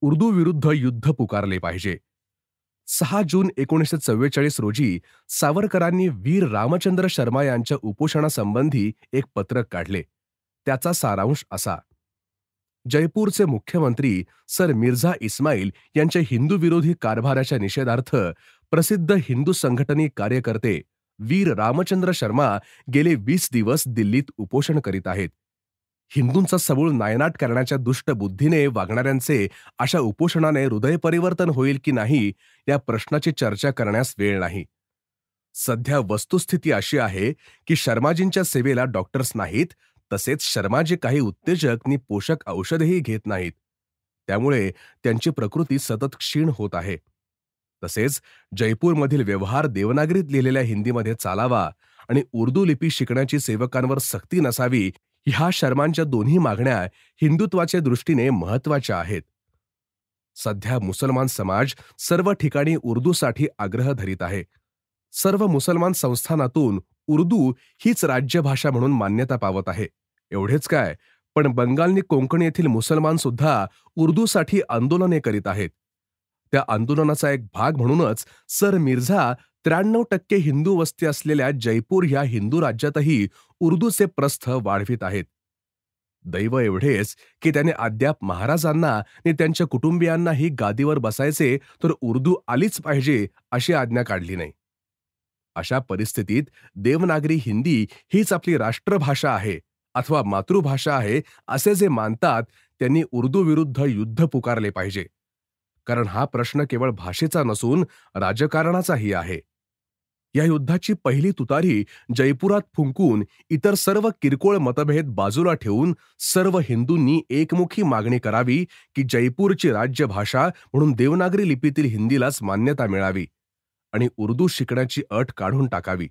उर्दू विरुद्ध युद्ध पुकारले पाहिजे. 6 जून 1944 रोजी सावरकरांनी वीर रामचंद्र शर्मा यांच्या उपोषणासंबंधी एक पत्रक काढले. त्याचा सारांश असा: जयपूरचे मुख्यमंत्री सर मिर्झा इस्माईल यांच्या हिंदू विरोधी कारभाराच्या निषेधार्थ प्रसिद्ध हिंदू संघटनी कार्यकर्ते वीर रामचंद्र शर्मा गेले 20 दिवस दिल्लीत उपोषण करीत आहेत. हिंदूंचा सबूळ नायनाट करण्याच्या दुष्ट बुद्धीने वागणाऱ्यांचे अशा उपोषणाने हृदय परिवर्तन होईल की नाही या प्रश्नाची चर्चा करण्यास वेळ नाही. सध्या वस्तुस्थिती अशी आहे की शर्माजींच्या सेवेला डॉक्टर्स नाहीत, तसेच शर्माजी काही उत्तेजक नि पोषक औषधेही घेत नाहीत. त्यामुळे त्यांची प्रकृती सतत क्षीण होत आहे. तसेच जयपूरमधील व्यवहार देवनागरीत लिहिलेल्या हिंदीमध्ये चालावा आणि उर्दू लिपी शिकण्याची सेवकांवर सक्ती नसावी, ह्या शर्मांच्या दोन्ही मागण्या हिंदुत्वाच्या दृष्टीने महत्वाच्या आहेत. सध्या मुसलमान समाज सर्व ठिकाणी उर्दूसाठी आग्रह धरीत आहे. सर्व मुसलमान संस्थानातून उर्दू हीच राज्यभाषा म्हणून मान्यता पावत आहे. एवढेच काय, पण बंगाल आणि कोकण येथील मुसलमान सुद्धा उर्दूसाठी आंदोलने करीत आहेत. त्या आंदोलनाचा एक भाग म्हणूनच सर मिर्झा 93% हिंदू वस्ती असलेल्या जयपूर ह्या हिंदू राज्यातही उर्दूचे प्रस्थ वाढवित आहेत. दैव एवढेच की त्याने अद्याप महाराजांना आणि त्यांच्या कुटुंबियांनाही गादीवर बसायचे तर उर्दू आलीच पाहिजे अशी आज्ञा काढली नाही. अशा परिस्थितीत देवनागरी हिंदी हीच आपली राष्ट्रभाषा आहे अथवा मातृभाषा आहे असे जे मानतात त्यांनी उर्दू विरुद्ध युद्ध पुकारले पाहिजे. कारण हा प्रश्न केवळ भाषेचा नसून राजकारणाचाही आहे. या युद्धाची पहिली तुतारी जयपुरात फुंकून इतर सर्व किरकोळ मतभेद बाजूला ठेवून सर्व हिंदूंनी एकमुखी मागणी करावी की जयपूरची राज्यभाषा म्हणून देवनागरी लिपीतील हिंदीलाच मान्यता मिळावी आणि उर्दू शिकण्याची अट काढून टाकावी.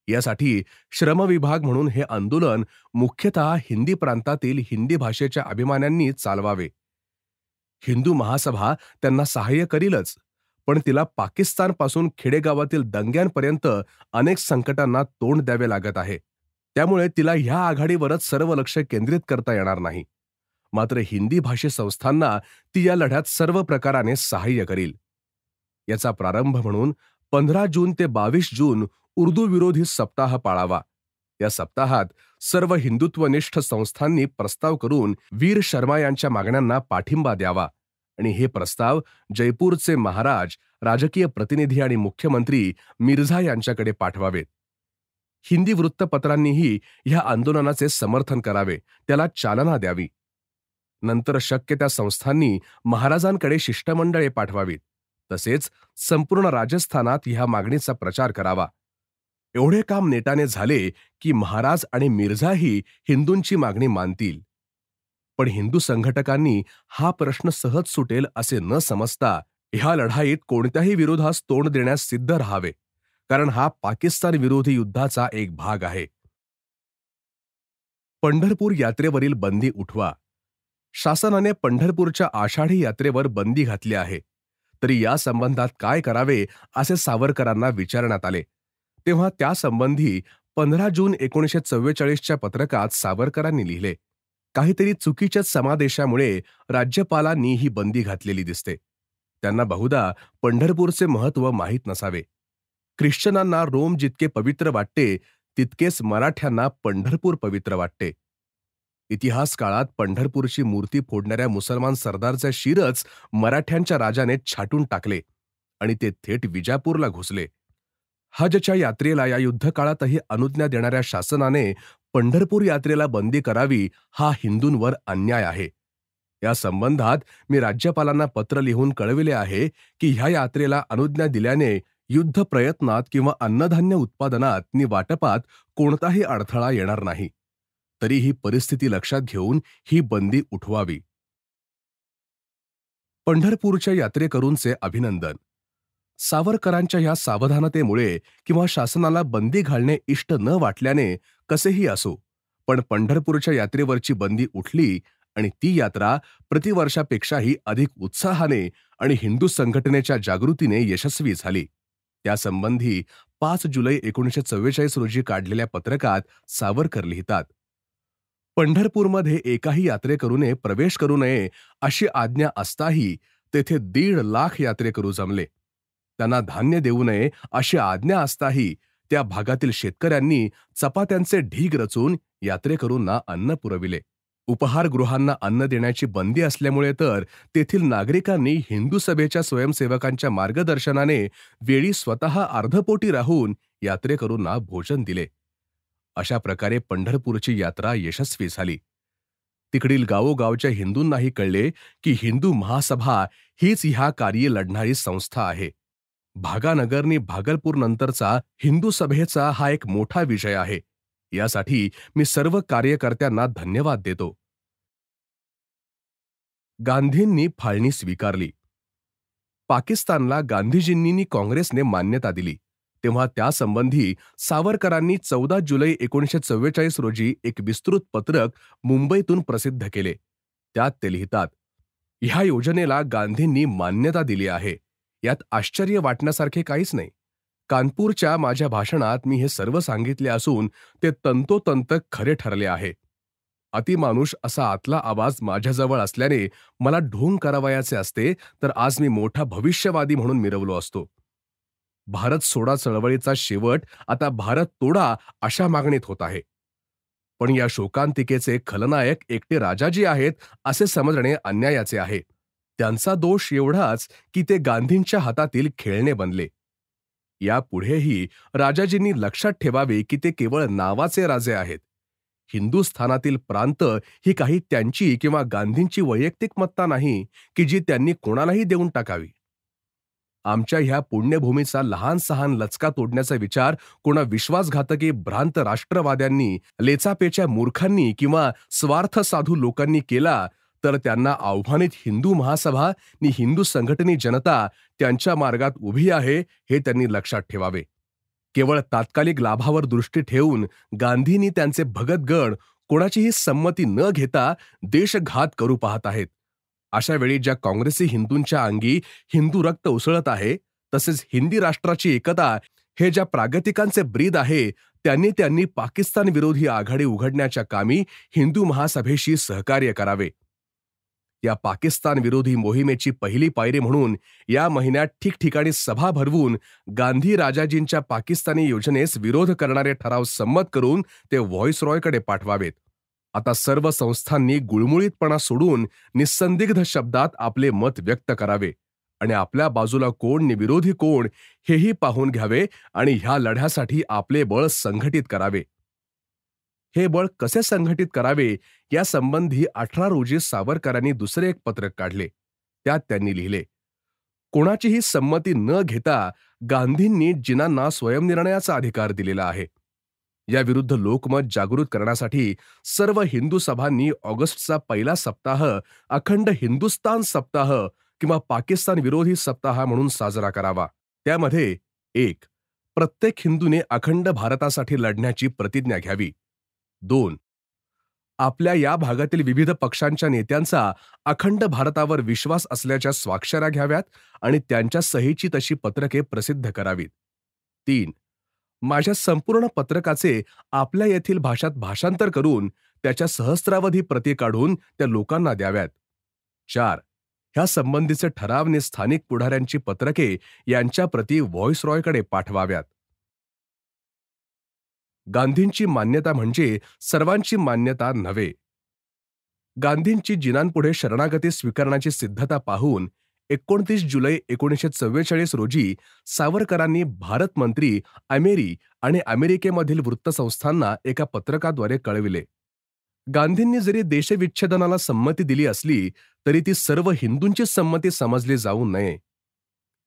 यासाठी श्रमविभाग म्हणून हे आंदोलन मुख्यतः हिंदी प्रांतातील हिंदी भाषेच्या अभिमान्यांनी चालवावे. हिंदू महासभा त्यांना सहाय्य करीलच, पण तिला पाकिस्तानपासून खेडेगावातील दंग्यांपर्यंत अनेक संकटांना तोंड द्यावे लागत आहे. त्यामुळे तिला ह्या आघाडीवरच सर्व लक्ष केंद्रित करता येणार नाही. मात्र हिंदी भाषी संस्थांना ती या लढ्यात सर्व प्रकाराने सहाय्य करील. याचा प्रारंभ म्हणून 15 जून ते 22 जून उर्दू विरोधी सप्ताह पाळावा. या सप्ताहात सर्व हिंदुत्वनिष्ठ संस्थांनी प्रस्ताव करून वीर शर्मा यांच्या मागण्यांना पाठिंबा द्यावा आणि हे प्रस्ताव जयपूरचे महाराज, राजकीय प्रतिनिधी आणि मुख्यमंत्री मिर्झा यांच्याकडे पाठवावेत. हिंदी वृत्तपत्रांनीही ह्या आंदोलनाचे समर्थन करावे, त्याला चालना द्यावी. नंतर शक्य त्या संस्थांनी महाराजांकडे शिष्टमंडळे पाठवावीत. तसेच संपूर्ण राजस्थानात ह्या मागणीचा प्रचार करावा. एवढे काम नेटाने झाले की महाराज आणि मिर्झाही हिंदूंची मागणी मानतील. पण हिंदू संघटकांनी हा प्रश्न सहज सुटेल असे न समजता ह्या लढाईत कोणत्याही विरोधास तोंड देण्यास सिद्ध राहावे, कारण हा पाकिस्तान विरोधी युद्धाचा एक भाग आहे. पंढरपूर यात्रेवरील बंदी उठवा. शासनाने पंढरपूरच्या आषाढी यात्रेवर बंदी घातली आहे. तरी या संबंधात काय करावे असे सावरकरांना विचारण्यात आले. तेव्हा त्यासंबंधी 15 जून 1944च्या पत्रकात सावरकरांनी लिहिले, काहीतरी चुकीच्याच समादेशामुळे राज्यपालांनी ही बंदी घातलेली दिसते. त्यांना बहुधा पंढरपूरचे महत्त्व माहीत नसावे. ख्रिश्चनांना रोम जितके पवित्र वाटते तितकेच मराठ्यांना पंढरपूर पवित्र वाटते. इतिहास काळात पंढरपूरची मूर्ती फोडणाऱ्या मुसलमान सरदारचे शिरच मराठ्यांच्या राजाने छाटून टाकले आणि ते थेट विजापूरला घुसले. हजच्या यात्रेला या युद्धकाळातही अनुज्ञा देणाऱ्या शासनाने पंढरपूर यात्रेला बंदी करावी हा हिंदूंवर अन्याय आहे. या संबंधात मी राज्यपालांना पत्र लिहून कळविले आहे की ह्या यात्रेला अनुज्ञा दिल्याने युद्ध प्रयत्नात किंवा अन्नधान्य उत्पादनात नि वाटपात कोणताही अडथळा येणार नाही. तरी ही परिस्थिती लक्षात घेऊन ही बंदी उठवावी. पंढरपूरच्या यात्रेकरूंचे अभिनंदन. सावरकरांच्या ह्या सावधानतेमुळे किंवा शासनाला बंदी घालणे इष्ट न वाटल्याने कसेही असो, पण पंढरपूरच्या यात्रेवरची बंदी उठली आणि ती यात्रा प्रतिवर्षापेक्षाही अधिक उत्साहाने आणि हिंदू संघटनेच्या जागृतीने यशस्वी झाली. त्यासंबंधी 5 जुलै 1944 रोजी काढलेल्या पत्रकात सावरकर लिहितात, पंढरपूरमध्ये एकाही यात्रेकरूने प्रवेश करू नये अशी आज्ञा असताही तेथे 1.5 लाख यात्रेकरू जमले. त्यांना धान्य देऊ नये अशी आज्ञा असताही त्या भागातील शेतकऱ्यांनी चपात्यांचे ढीग रचून यात्रेकरूंना अन्न पुरविले. उपहारगृहांना अन्न देण्याची बंदी असल्यामुळे तर तेथील नागरिकांनी हिंदू सभेच्या स्वयंसेवकांच्या मार्गदर्शनाने वेळी स्वतः अर्धपोटी राहून यात्रेकरूंना भोजन दिले. अशा प्रकारे पंढरपूरची यात्रा यशस्वी झाली. तिकडील गावोगावच्या हिंदूंनाही कळले की हिंदू महासभा हीच ह्या कार्ये लढणारी संस्था आहे. भागानगरनी भागलपूर नंतरचा हिंदू सभेचा हा एक मोठा विजय आहे. यासाठी मी सर्व कार्यकर्त्यांना धन्यवाद देतो. गांधींनी फाळणी स्वीकारली. पाकिस्तानला गांधीजींनी काँग्रेसने मान्यता दिली तेव्हा त्यासंबंधी सावरकरांनी 14 जुलै 1944 रोजी एक विस्तृत पत्रक मुंबईतून प्रसिद्ध केले. त्यात ते लिहितात, ह्या योजनेला गांधींनी मान्यता दिली आहे. यात आश्चर्य वाटण्यासारखे काहीच नाही. कानपूरच्या माझ्या भाषणात मी हे सर्व सांगितले असून ते तंतोतंत खरे ठरले आहे. अतिमानुष असा आतला आवाज माझ्याजवळ असल्याने मला ढोंग करावयाचे असते तर आज मी मोठा भविष्यवादी म्हणून मिरवलो असतो. भारत सोडा चळवळीचा शेवट आता भारत तोडा अशा मागणीत होत आहे. पण या शोकांतिकेचे खलनायक एकटे राजाजी आहेत असे समजणे अन्यायाचे आहे. त्यांचा दोष एवढाच की ते गांधींच्या हातातील खेळणे बनले. यापुढेही राजाजींनी लक्षात ठेवावे की ते केवळ नावाचे राजे आहेत. हिंदुस्थानातील प्रांत ही काही त्यांची किंवा गांधींची वैयक्तिक मत्ता नाही की जी त्यांनी कोणालाही देऊन टाकावी. आमच्या ह्या पुण्यभूमीचा लहान सहान लचका तोडण्याचा विचार कोणा विश्वासघातकी भ्रांत राष्ट्रवाद्यांनी, लेचापेच्या मूर्खांनी किंवा स्वार्थ साधू लोकांनी केला तर त्यांना आव्हानित हिंदू महासभा नि हिंदू संघटनी जनता त्यांच्या मार्गात उभी आहे हे त्यांनी लक्षात ठेवावे. केवळ तात्कालिक लाभावर दृष्टी ठेवून गांधींनी त्यांचे भगतगण कोणाचीही संमती न घेता देशघात करू पाहत आहेत. अशा वेळी ज्या काँग्रेसी हिंदूंच्या अंगी हिंदू रक्त उसळत आहे, तसेच हिंदी राष्ट्राची एकता हे ज्या प्रागतिकांचे ब्रीद आहे, त्यांनी पाकिस्तान विरोधी आघाडी उघडण्याच्या कामी हिंदू महासभेशी सहकार्य करावे. या पाकिस्तान विरोधी मोहिमेची पहिली पायरी म्हणून या महिन्यात ठिकठिकाणी सभा भरवून गांधी राजाजींच्या पाकिस्तानी योजनेस विरोध करणारे ठराव संमत करून ते व्हॉइसरॉयकडे पाठवावेत. आता सर्व संस्थांनी गुळमुळीतपणा सोडून निस्संदिग्ध शब्दात आपले मत व्यक्त करावे आणि आपल्या बाजूला कोण नि विरोधी कोण हेही पाहून घ्यावे आणि ह्या लढ्यासाठी आपले बळ संघटित करावे. हे बळ कसे संघटित करावे यासंबंधी 18 रोजी सावरकरांनी दुसरे एक पत्रक काढले. त्यात त्यांनी लिहिले, कोणाचीही संमती न घेता गांधींनी जिनांना स्वयंनिर्णयाचा अधिकार दिलेला आहे. याविरुद्ध लोकमत जागृत करण्यासाठी सर्व हिंदू सभांनी ऑगस्टचा पहिला सप्ताह अखंड हिंदुस्तान सप्ताह किंवा पाकिस्तान विरोधी सप्ताह म्हणून साजरा करावा. त्यामध्ये 1. प्रत्येक हिंदूने अखंड भारतासाठी लढण्याची प्रतिज्ञा घ्यावी. 2. आपल्या या भागातील विविध पक्षांच्या नेत्यांचा अखंड भारतावर विश्वास असल्याच्या स्वाक्षऱ्या घ्याव्यात आणि त्यांच्या सहीची तशी पत्रके प्रसिद्ध करावीत. 3. माझ्या संपूर्ण पत्रकाचे आपल्या येथील भाषात भाषांतर करून त्याच्या सहस्रावधी प्रती काढून त्या लोकांना द्याव्यात. 4. ह्या संबंधीचे ठरावने स्थानिक पुढाऱ्यांची पत्रके यांच्या प्रती व्हॉइसरॉयकडे पाठवाव्यात. गांधींची मान्यता म्हणजे सर्वांची मान्यता नव्हे. गांधींची जिनांपुढे शरणागती स्वीकारण्याची सिद्धता पाहून 29 जुलै 1944 रोजी सावरकरांनी भारत मंत्री अमेरी आणि अमेरिकेमधील वृत्तसंस्थांना एका पत्रकाद्वारे कळविले. गांधींनी जरी देशविच्छेदनाला संमती दिली असली तरी ती सर्व हिंदूंची संमती समजली जाऊ नये.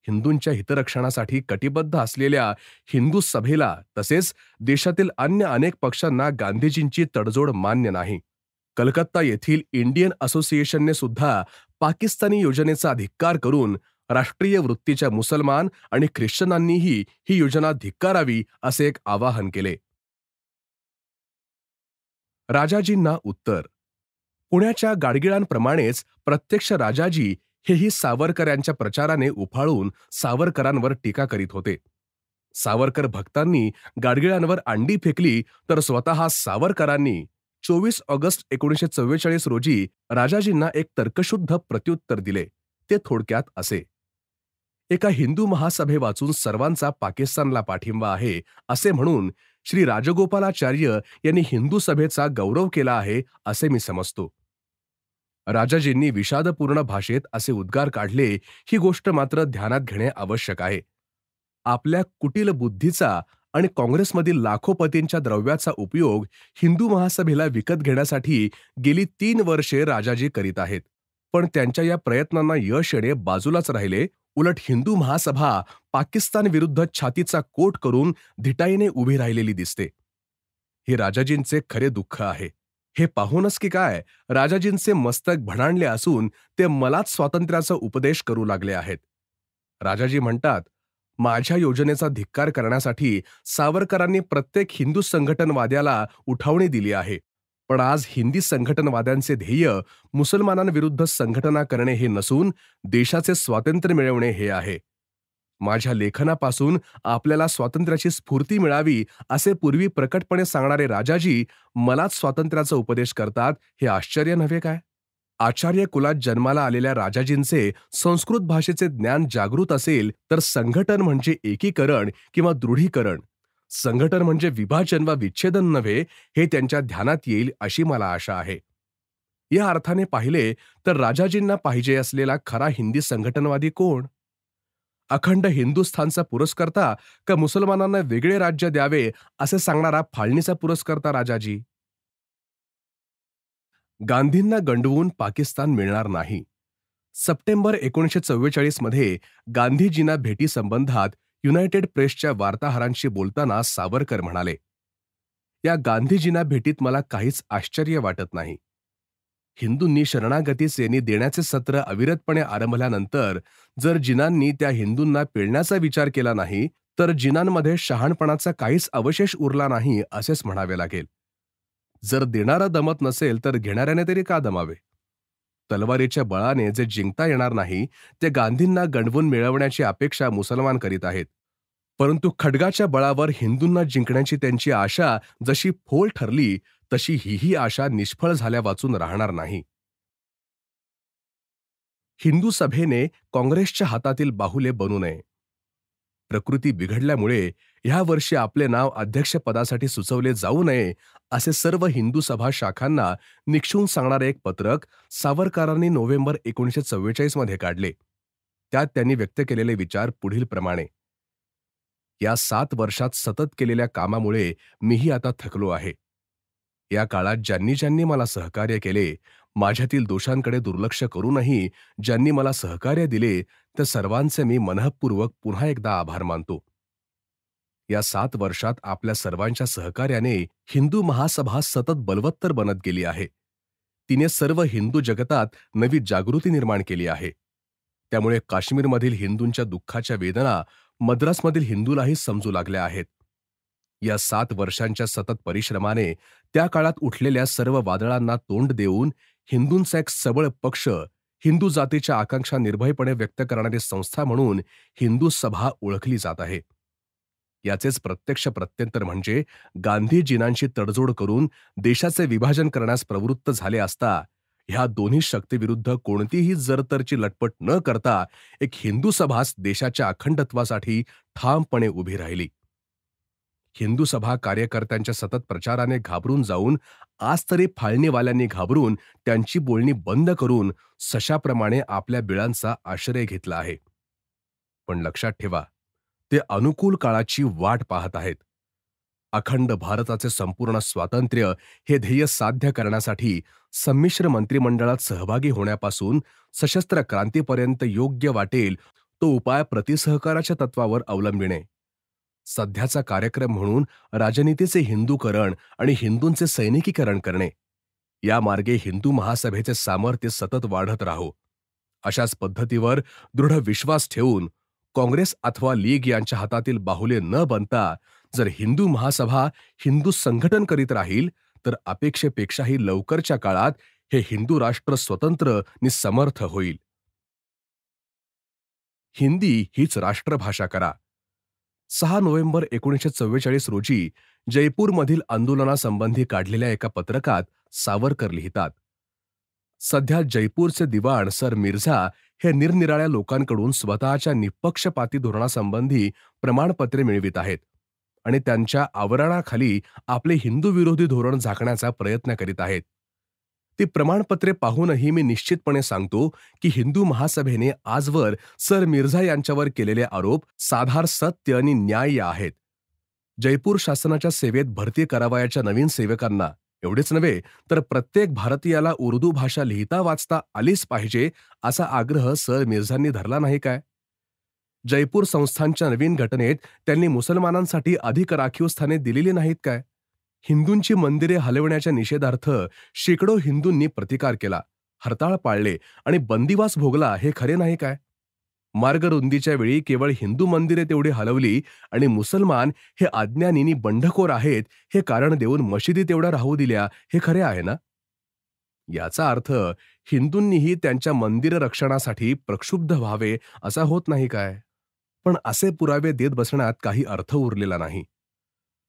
हिंदूंच्या हितरक्षणासाठी कटिबद्ध असलेल्या हिंदू सभेला तसेच देशातील अन्य अनेक पक्षांना गांधीजींची तडजोड मान्य नाही. कलकत्ता येथील इंडियन असोसिएशनने सुद्धा पाकिस्तानी योजनेचा धिक्कार करून राष्ट्रीय वृत्तीच्या मुसलमान आणि ख्रिश्चनांनीही ही योजना धिक्कारावी असे एक आवाहन केले. राजाजींना उत्तर. पुण्याच्या गाडगिळांप्रमाणेच प्रत्यक्ष राजाजी हेही सावरकरांच्या प्रचाराने उफाळून सावरकरांवर टीका करीत होते. सावरकर भक्तांनी गाडगिळांवर अंडी फेकली तर स्वतः सावरकरांनी 24 ऑगस्ट 1944 रोजी राजाजींना एक तर्कशुद्ध प्रत्युत्तर दिले. ते थोडक्यात असे: एका हिंदू महासभे वाचून सर्वांचा पाकिस्तानला पाठिंबा आहे असे म्हणून श्री राजगोपालाचार्य यांनी हिंदू सभेचा गौरव केला आहे असे मी समजतो. राजाजींनी विषादपूर्ण भाषेत असे उद्गार काढले, ही गोष्ट मात्र ध्यानात घेणे आवश्यक आहे. आपल्या कुटील बुद्धीचा आणि काँग्रेसमधील लाखोपतींच्या द्रव्याचा उपयोग हिंदू महासभेला विकत घेण्यासाठी गेली 3 वर्षे राजाजी करीत आहेत. पण त्यांच्या या प्रयत्नांना यश येणे बाजूलाच राहिले. उलट हिंदू महासभा पाकिस्तान विरुद्ध छातीचा कोट करून धिटाईने उभी राहिलेली दिसते. हे राजाजींचे खरे दुःख आहे. हे पाहूनच की काय, राजाजींचे मस्तक भणाणले असून ते मलाच स्वातंत्र्याचा उपदेश करू लागले आहेत. राजाजी म्हणतात, माझ्या योजनेचा धिक्कार करण्यासाठी सावरकरांनी प्रत्येक हिंदू संघटनवाद्याला उठावणी दिली आहे. पण आज हिंदी संघटनवाद्यांचे ध्येय मुसलमानांविरुद्ध संघटना करणे हे नसून देशाचे स्वातंत्र्य मिळवणे हे आहे. माझ्या लेखनापासून आपल्याला स्वातंत्र्याची स्फूर्ती मिळावी असे पूर्वी प्रकटपणे सांगणारे राजाजी मलाच स्वातंत्र्याचा उपदेश करतात, हे आश्चर्य नव्हे काय? आचार्य कुलात जन्माला आलेल्या राजाजींचे संस्कृत भाषेचे ज्ञान जागृत असेल तर संघटन म्हणजे एकीकरण किंवा दृढीकरण, संघटन म्हणजे विभाजन वा विच्छेदन नव्हे, हे त्यांच्या ध्यानात येईल अशी मला आशा आहे. या अर्थाने पाहिले तर राजाजींना पाहिजे असलेला खरा हिंदी संघटनवादी कोण? अखंड हिंदुस्थानचा पुरस्कर्ता का मुसलमानांना वेगळे राज्य द्यावे असे सांगणारा फाळणीचा पुरस्कर्ता राजाजी? गांधींना गंडवून पाकिस्तान मिळणार नाही. सप्टेंबर 1944 मध्ये गांधीजींना भेटीसंबंधात युनायटेड प्रेसच्या वार्ताहरांशी बोलताना सावरकर म्हणाले, या गांधीजींना भेटीत मला काहीच आश्चर्य वाटत नाही. हिंदूंनी शरणागती सेनी देण्याचे सत्र अविरतपणे आरंभल्यानंतर जर जिनांनी त्या हिंदूंना पेलण्याचा विचार केला नाही तर जिनांमध्ये शहाणपणाचा काहीच अवशेष उरला नाही असेच म्हणावे लागेल. जर देणारा दमत नसेल तर घेणाऱ्याने तरी का दमावे? तलवारीच्या बळाने जे जिंकता येणार नाही ते गांधींना गंडवून मिळवण्याची अपेक्षा मुसलमान करीत आहेत. परंतु खड्गाच्या बळावर हिंदूंना जिंकण्याची त्यांची आशा जशी फोल ठरली तशी ही आशा निष्फळ झाल्या वाचून राहणार नाही. हिंदू सभेने काँग्रेसच्या हातातील बाहुले बनू नये. प्रकृती बिघडल्यामुळे ह्या वर्षी आपले नाव अध्यक्षपदासाठी सुचवले जाऊ नये असे सर्व हिंदू सभा शाखांना निक्षून सांगणारे एक पत्रक सावरकरांनी नोव्हेंबर 1944 मध्ये काढले. त्यात त्यांनी व्यक्त केलेले विचार पुढील प्रमाणे: या 7 वर्षात सतत केलेल्या कामामुळे मीही आता थकलो आहे. या काळात ज्यांनी ज्यांनी मला सहकार्य केले, माझ्यातील दोषांकडे दुर्लक्ष करूनही ज्यांनी मला सहकार्य दिले, त्या सर्वांचे मी मनःपूर्वक पुन्हा एकदा आभार मानतो. या 7 वर्षात आपल्या सर्वांच्या सहकार्याने हिंदू महासभा सतत बलवत्तर बनत गेली आहे. तिने सर्व हिंदू जगतात नवी जागृती निर्माण केली आहे. त्यामुळे काश्मीरमधील हिंदूंच्या दुःखाच्या वेदना मद्रासमधील हिंदूलाही समजू लागल्या आहेत. या 7 वर्षांच्या सतत परिश्रमाने त्या काळात उठलेल्या सर्व वादळांना तोंड देऊन हिंदूंचा एक सबळ पक्ष, हिंदू जातीच्या आकांक्षा निर्भयपणे व्यक्त करणारी संस्था म्हणून हिंदू सभा ओळखली जात आहे. याचेच प्रत्यक्ष प्रत्यंतर म्हणजे गांधीजींशी तडजोड करून देशाचे विभाजन करण्यास प्रवृत्त झाले असता ह्या दोन्ही शक्तीविरुद्ध कोणतीही जरतरची लटपट न करता एक हिंदू सभाच देशाच्या अखंडत्वासाठी ठामपणे उभी राहिली. हिंदू सभा कार्यकर्त्यांच्या सतत प्रचाराने घाबरून जाऊन आज तरी फाळणीवाल्यांनी घाबरून त्यांची बोलणी बंद करून सशाप्रमाणे आपल्या बिळांचा आश्रय घेतला आहे. पण लक्षात ठेवा, ते अनुकूल काळाची वाट पाहत आहेत. अखंड भारताचे संपूर्ण स्वातंत्र्य हे ध्येय साध्य करण्यासाठी संमिश्र मंत्रिमंडळात सहभागी होण्यापासून सशस्त्र क्रांतीपर्यंत योग्य वाटेल तो उपाय प्रतिसहकाराच्या तत्वावर अवलंबिणे. सध्याचा कार्यक्रम म्हणून राजनीतीचे हिंदूकरण आणि हिंदूंचे सैनिकीकरण करणे, या मार्गे हिंदू महासभेचे सामर्थ्य सतत वाढत राहो. अशाच पद्धतीवर दृढ विश्वास ठेवून काँग्रेस अथवा लीग यांच्या हातातील बाहुले न बनता जर हिंदू महासभा हिंदू संघटन करीत राहील तर अपेक्षेपेक्षाही लवकरच्या काळात हे हिंदू राष्ट्र स्वतंत्र नि समर्थ होईल. हिंदी हीच राष्ट्रभाषा करा. 6 नोव्हेंबर 1944 रोजी जयपूरमधील आंदोलनासंबंधी काढलेल्या एका पत्रकात सावरकर लिहितात, सध्या जयपूरचे दिवाण सर मिर्झा हे निरनिराळ्या लोकांकडून स्वतःच्या निपक्षपाती धोरणासंबंधी प्रमाणपत्रे मिळवित आहेत आणि त्यांच्या आवरणाखाली आपले हिंदू विरोधी धोरण झाकण्याचा प्रयत्न करीत आहेत. ती प्रमाणपत्रे पाहूनही मी निश्चितपणे सांगतो की हिंदू महासभेने आजवर सर मिर्झा यांच्यावर केलेले आरोप साधार सत्य आणि न्याय्य आहेत. जयपूर शासनाच्या सेवेत भरती करावयाच्या नवीन सेवकांना एवढेच नव्हे तर प्रत्येक भारतीयाला उर्दू भाषा लिहिता वाचता आलीच पाहिजे असा आग्रह सर मिर्झांनी धरला नाही काय? जयपूर संस्थांच्या नवीन घटनेत त्यांनी मुसलमानांसाठी अधिक राखीव स्थाने दिलेली नाहीत काय? हिंदूंची मंदिरे हलवण्याच्या निषेधार्थ शेकडो हिंदूंनी प्रतिकार केला, हरताळ पाळले आणि बंदिवास भोगला, हे खरे नाही काय? मार्गरुंदीच्या वेळी केवळ हिंदू मंदिरे तेवढी हलवली आणि मुसलमान हे अज्ञानी बंडखोर आहेत हे कारण देऊन मशिदी तेवढ्या राहू दिल्या, हे खरे आहे ना? याचा अर्थ हिंदूंनीही त्यांच्या मंदिर रक्षणासाठी प्रक्षुब्ध व्हावे असा होत नाही काय? पण असे पुरावे देत बसण्यात काही अर्थ उरलेला नाही.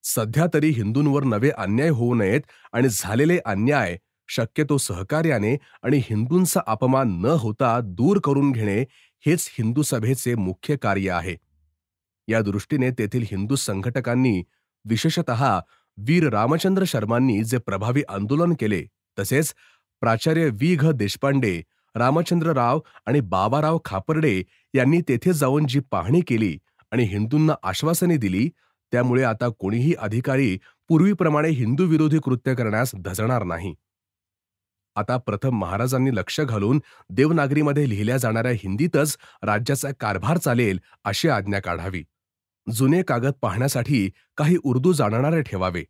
सध्या तरी हिंदूंवर नवे अन्याय होऊ नयेत आणि झालेले अन्याय शक्यतो सहकार्याने आणि हिंदूंचा अपमान न होता दूर करून घेणे हेच हिंदू सभेचे मुख्य कार्य आहे. या दृष्टीने तेथील हिंदू संघटकांनी, विशेषतः वीर रामचंद्र शर्मांनी जे प्रभावी आंदोलन केले, तसेच प्राचार्य वी.घ. देशपांडे, रामचंद्र राव आणि बाबाराव खापर्डे यांनी तेथे जाऊन जी पाहणी केली आणि हिंदूंना आश्वासने दिली, त्यामुळे आता कोणीही अधिकारी पूर्वीप्रमाणे हिंदू विरोधी कृत्य करण्यास धजणार नाही. आता प्रथम महाराजांनी लक्ष घालून देवनागरीमध्ये लिहिल्या जाणाऱ्या हिंदीतच राज्याचा कारभार चालेल अशी आज्ञा काढावी. जुने कागद पाहण्यासाठी काही उर्दू जाणणारे ठेवावे.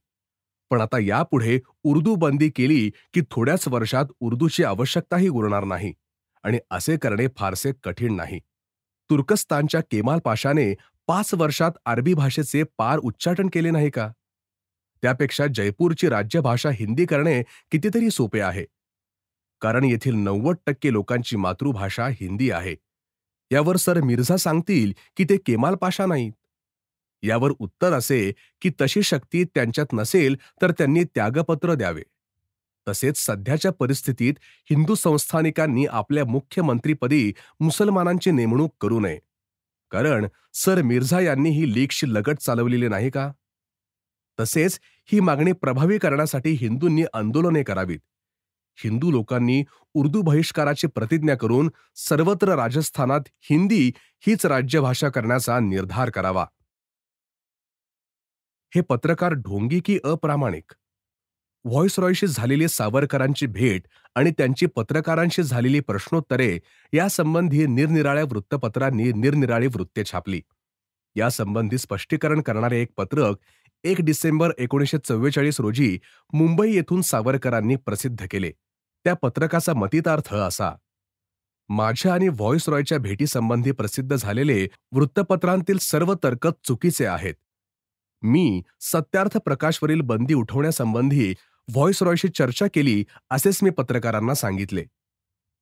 पण आता यापुढे उर्दू बंदी केली की थोड्याच वर्षात उर्दूची आवश्यकताही उरणार नाही आणि असे करणे फारसे कठीण नाही. तुर्कस्तानच्या केमाल पाशाने 5 वर्षात अरबी भाषेचे पार उच्चाटन केले नाही का? त्यापेक्षा जयपूरची राज्यभाषा हिंदी करणे कितीतरी सोपे आहे. कारण येथील 90% लोकांची मातृभाषा हिंदी आहे. यावर सर मिर्झा सांगतील की ते केमाल पाशा नाहीत. यावर उत्तर असे की तशी शक्ती त्यांच्यात नसेल तर त्यांनी त्यागपत्र द्यावे. तसेच सध्याच्या परिस्थितीत हिंदू संस्थानिकांनी आपल्या मुख्यमंत्रीपदी मुसलमानांची नेमणूक करू नये. कारण सर मिर्झा यांनी ही लीगशी लगट चालवलेली नाही का? तसेच ही मागणी प्रभावी करण्यासाठी हिंदूंनी आंदोलने करावीत. हिंदू लोकांनी उर्दू बहिष्काराची प्रतिज्ञा करून सर्वत्र राजस्थानात हिंदी हीच राज्यभाषा करण्याचा निर्धार करावा. हे पत्रकार ढोंगी की अप्रामाणिक? व्हॉइसरॉयशी झालेली सावरकरांची भेट आणि त्यांची पत्रकारांशी झालेली प्रश्नोत्तरे यासंबंधी निरनिराळ्या वृत्तपत्रांनी निरनिराळी वृत्ते छापली. यासंबंधी स्पष्टीकरण करणारे एक पत्रक 1 डिसेंबर 1944 रोजी मुंबई येथून सावरकरांनी प्रसिद्ध केले. त्या पत्रकाचा मतितार्थ असा: माझ्या आणि व्हॉइसरॉयच्या भेटीसंबंधी प्रसिद्ध झालेले वृत्तपत्रांतील सर्व तर्क चुकीचे आहेत. मी सत्यार्थ प्रकाशवरील बंदी उठवण्यासंबंधी व्हॉइसरॉयशी चर्चा केली असेच मी पत्रकारांना सांगितले.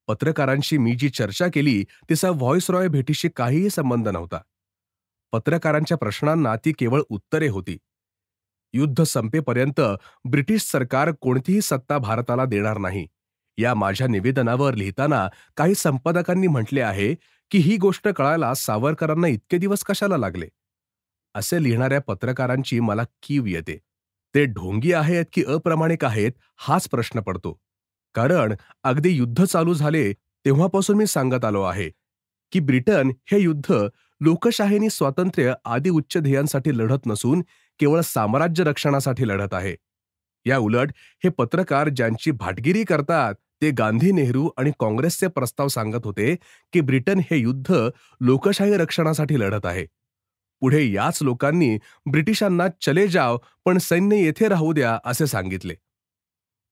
पत्रकारांशी मी जी चर्चा केली तिचा व्हॉइसरॉय भेटीशी काहीही संबंध नव्हता. पत्रकारांच्या प्रश्नांना ती केवळ उत्तरे होती. युद्ध संपेपर्यंत ब्रिटिश सरकार कोणतीही सत्ता भारताला देणार नाही या माझ्या निवेदनावर लिहिताना काही संपादकांनी म्हटले आहे की ही गोष्ट कळायला सावरकरांना इतके दिवस कशाला लागले. असे लिहिणाऱ्या पत्रकारांची मला कीव येते. ते ढोंगी आहेत की अप्रामाणिक आहेत हाच प्रश्न पडतो. कारण अगदी युद्ध चालू झाले तेव्हापासून मी सांगत आलो आहे की ब्रिटन हे युद्ध लोकशाहीनी स्वातंत्र्य आदी उच्च ध्येयांसाठी लढत नसून केवळ साम्राज्य रक्षणासाठी लढत आहे. या उलट हे पत्रकार ज्यांची भाटगिरी करतात ते गांधी, नेहरू आणि काँग्रेसचे प्रस्ताव सांगत होते की ब्रिटन हे युद्ध लोकशाही रक्षणासाठी लढत आहे. पुढे याच लोकांनी ब्रिटिशांना चले जाव पण सैन्य येथे राहू द्या असे सांगितले.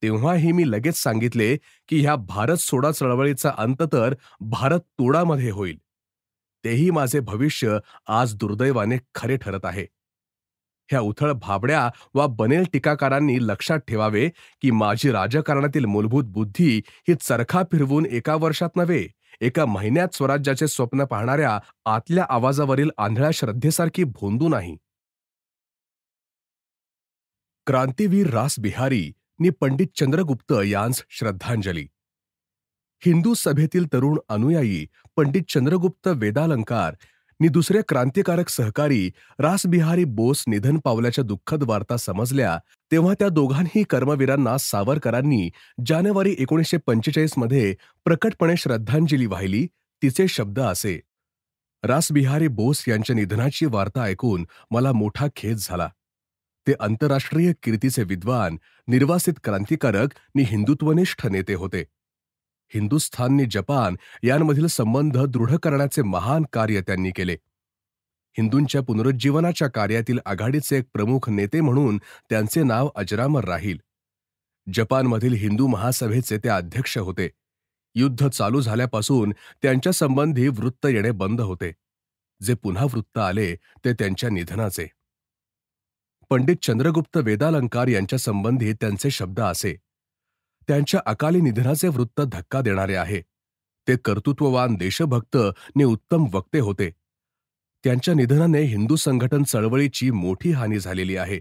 तेव्हाही मी लगेच सांगितले की ह्या भारत सोडा चळवळीचा अंत तर भारत तोडामध्ये होईल. तेही माझे भविष्य आज दुर्दैवाने खरे ठरत आहे. ह्या उथळ भाबड्या वा बनेल टीकाकारांनी लक्षात ठेवावे की माझी राजकारणातील मूलभूत बुद्धी ही चरखा फिरवून एका वर्षात नव्हे एका महिन्यात स्वराज्याचे स्वप्न पाहणाऱ्या आतल्या आवाजावरील आंधळ्या श्रद्धेसारखी भोंदू नाही. क्रांतीवीर रासबिहारी नि पंडित चंद्रगुप्त यांस श्रद्धांजली. हिंदू सभेतील तरुण अनुयायी पंडित चंद्रगुप्त वेदालंकार नि दुसरे क्रांतिकारक सहकारी रासबिहारी बोस निधन पावल्याच्या दुःखद वार्ता समजल्या तेव्हा त्या दोघांही कर्मवीरांना सावरकरांनी जानेवारी 1945 मध्ये प्रकटपणे श्रद्धांजली वाहिली. तिचे शब्द असे: रासबिहारी बोस यांच्या निधनाची वार्ता ऐकून मला मोठा खेद झाला. ते आंतरराष्ट्रीय कीर्तीचे विद्वान, निर्वासित क्रांतिकारक नि हिंदुत्वनिष्ठ नेते होते. हिंदुस्थान नि जपान यांमधील संबंध दृढ करण्याचे महान कार्य त्यांनी केले. हिंदूंच्या पुनरुज्जीवनाच्या कार्यातील आघाडीचे एक प्रमुख नेते म्हणून त्यांचे नाव अजरामर राहील. जपानमधील हिंदू महासभेचे ते अध्यक्ष होते. युद्ध चालू झाल्यापासून त्यांच्या संबंधी वृत्त येणे बंद होते. जे पुन्हा वृत्त आले ते त्यांच्या निधनाचे. पंडित चंद्रगुप्त वेदालंकार यांच्या संबंधी त्यांचे शब्द असे: त्यांच्या अकाली निधनाचे वृत्त धक्का देणारे आहे. ते कर्तृत्ववान देशभक्त नि उत्तम वक्ते होते. त्यांच्या निधनाने हिंदू संघटन चळवळीची मोठी हानी झालेली आहे.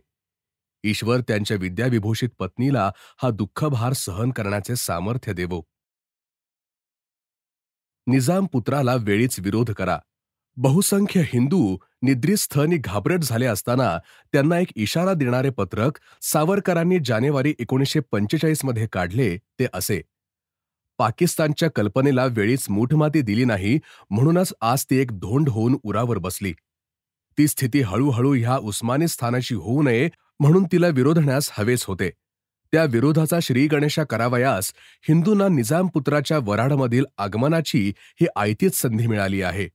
ईश्वर त्यांच्या विद्याविभूषित पत्नीला हा दुःखभार सहन करण्याचे सामर्थ्य देवो. निजाम पुत्राला वेळीच विरोध करा. बहुसंख्य हिंदू निद्रिस्थ नि घाबरट झाले असताना त्यांना एक इशारा देणारे पत्रक सावरकरांनी जानेवारी 1945 मध्ये काढले. ते असे: पाकिस्तानच्या कल्पनेला वेळीच मूठमाती दिली नाही म्हणूनच आज ती एक धोंड होऊन उरावर बसली. ती स्थिती हळूहळू ह्या उस्मानी स्थानाची होऊ नये म्हणून तिला विरोधण्यास हवेच होते. त्या विरोधाचा श्रीगणेशा करावयास हिंदूंना निजामपुत्राच्या वऱ्हाडमधील आगमनाची ही आयतीच संधी मिळाली आहे.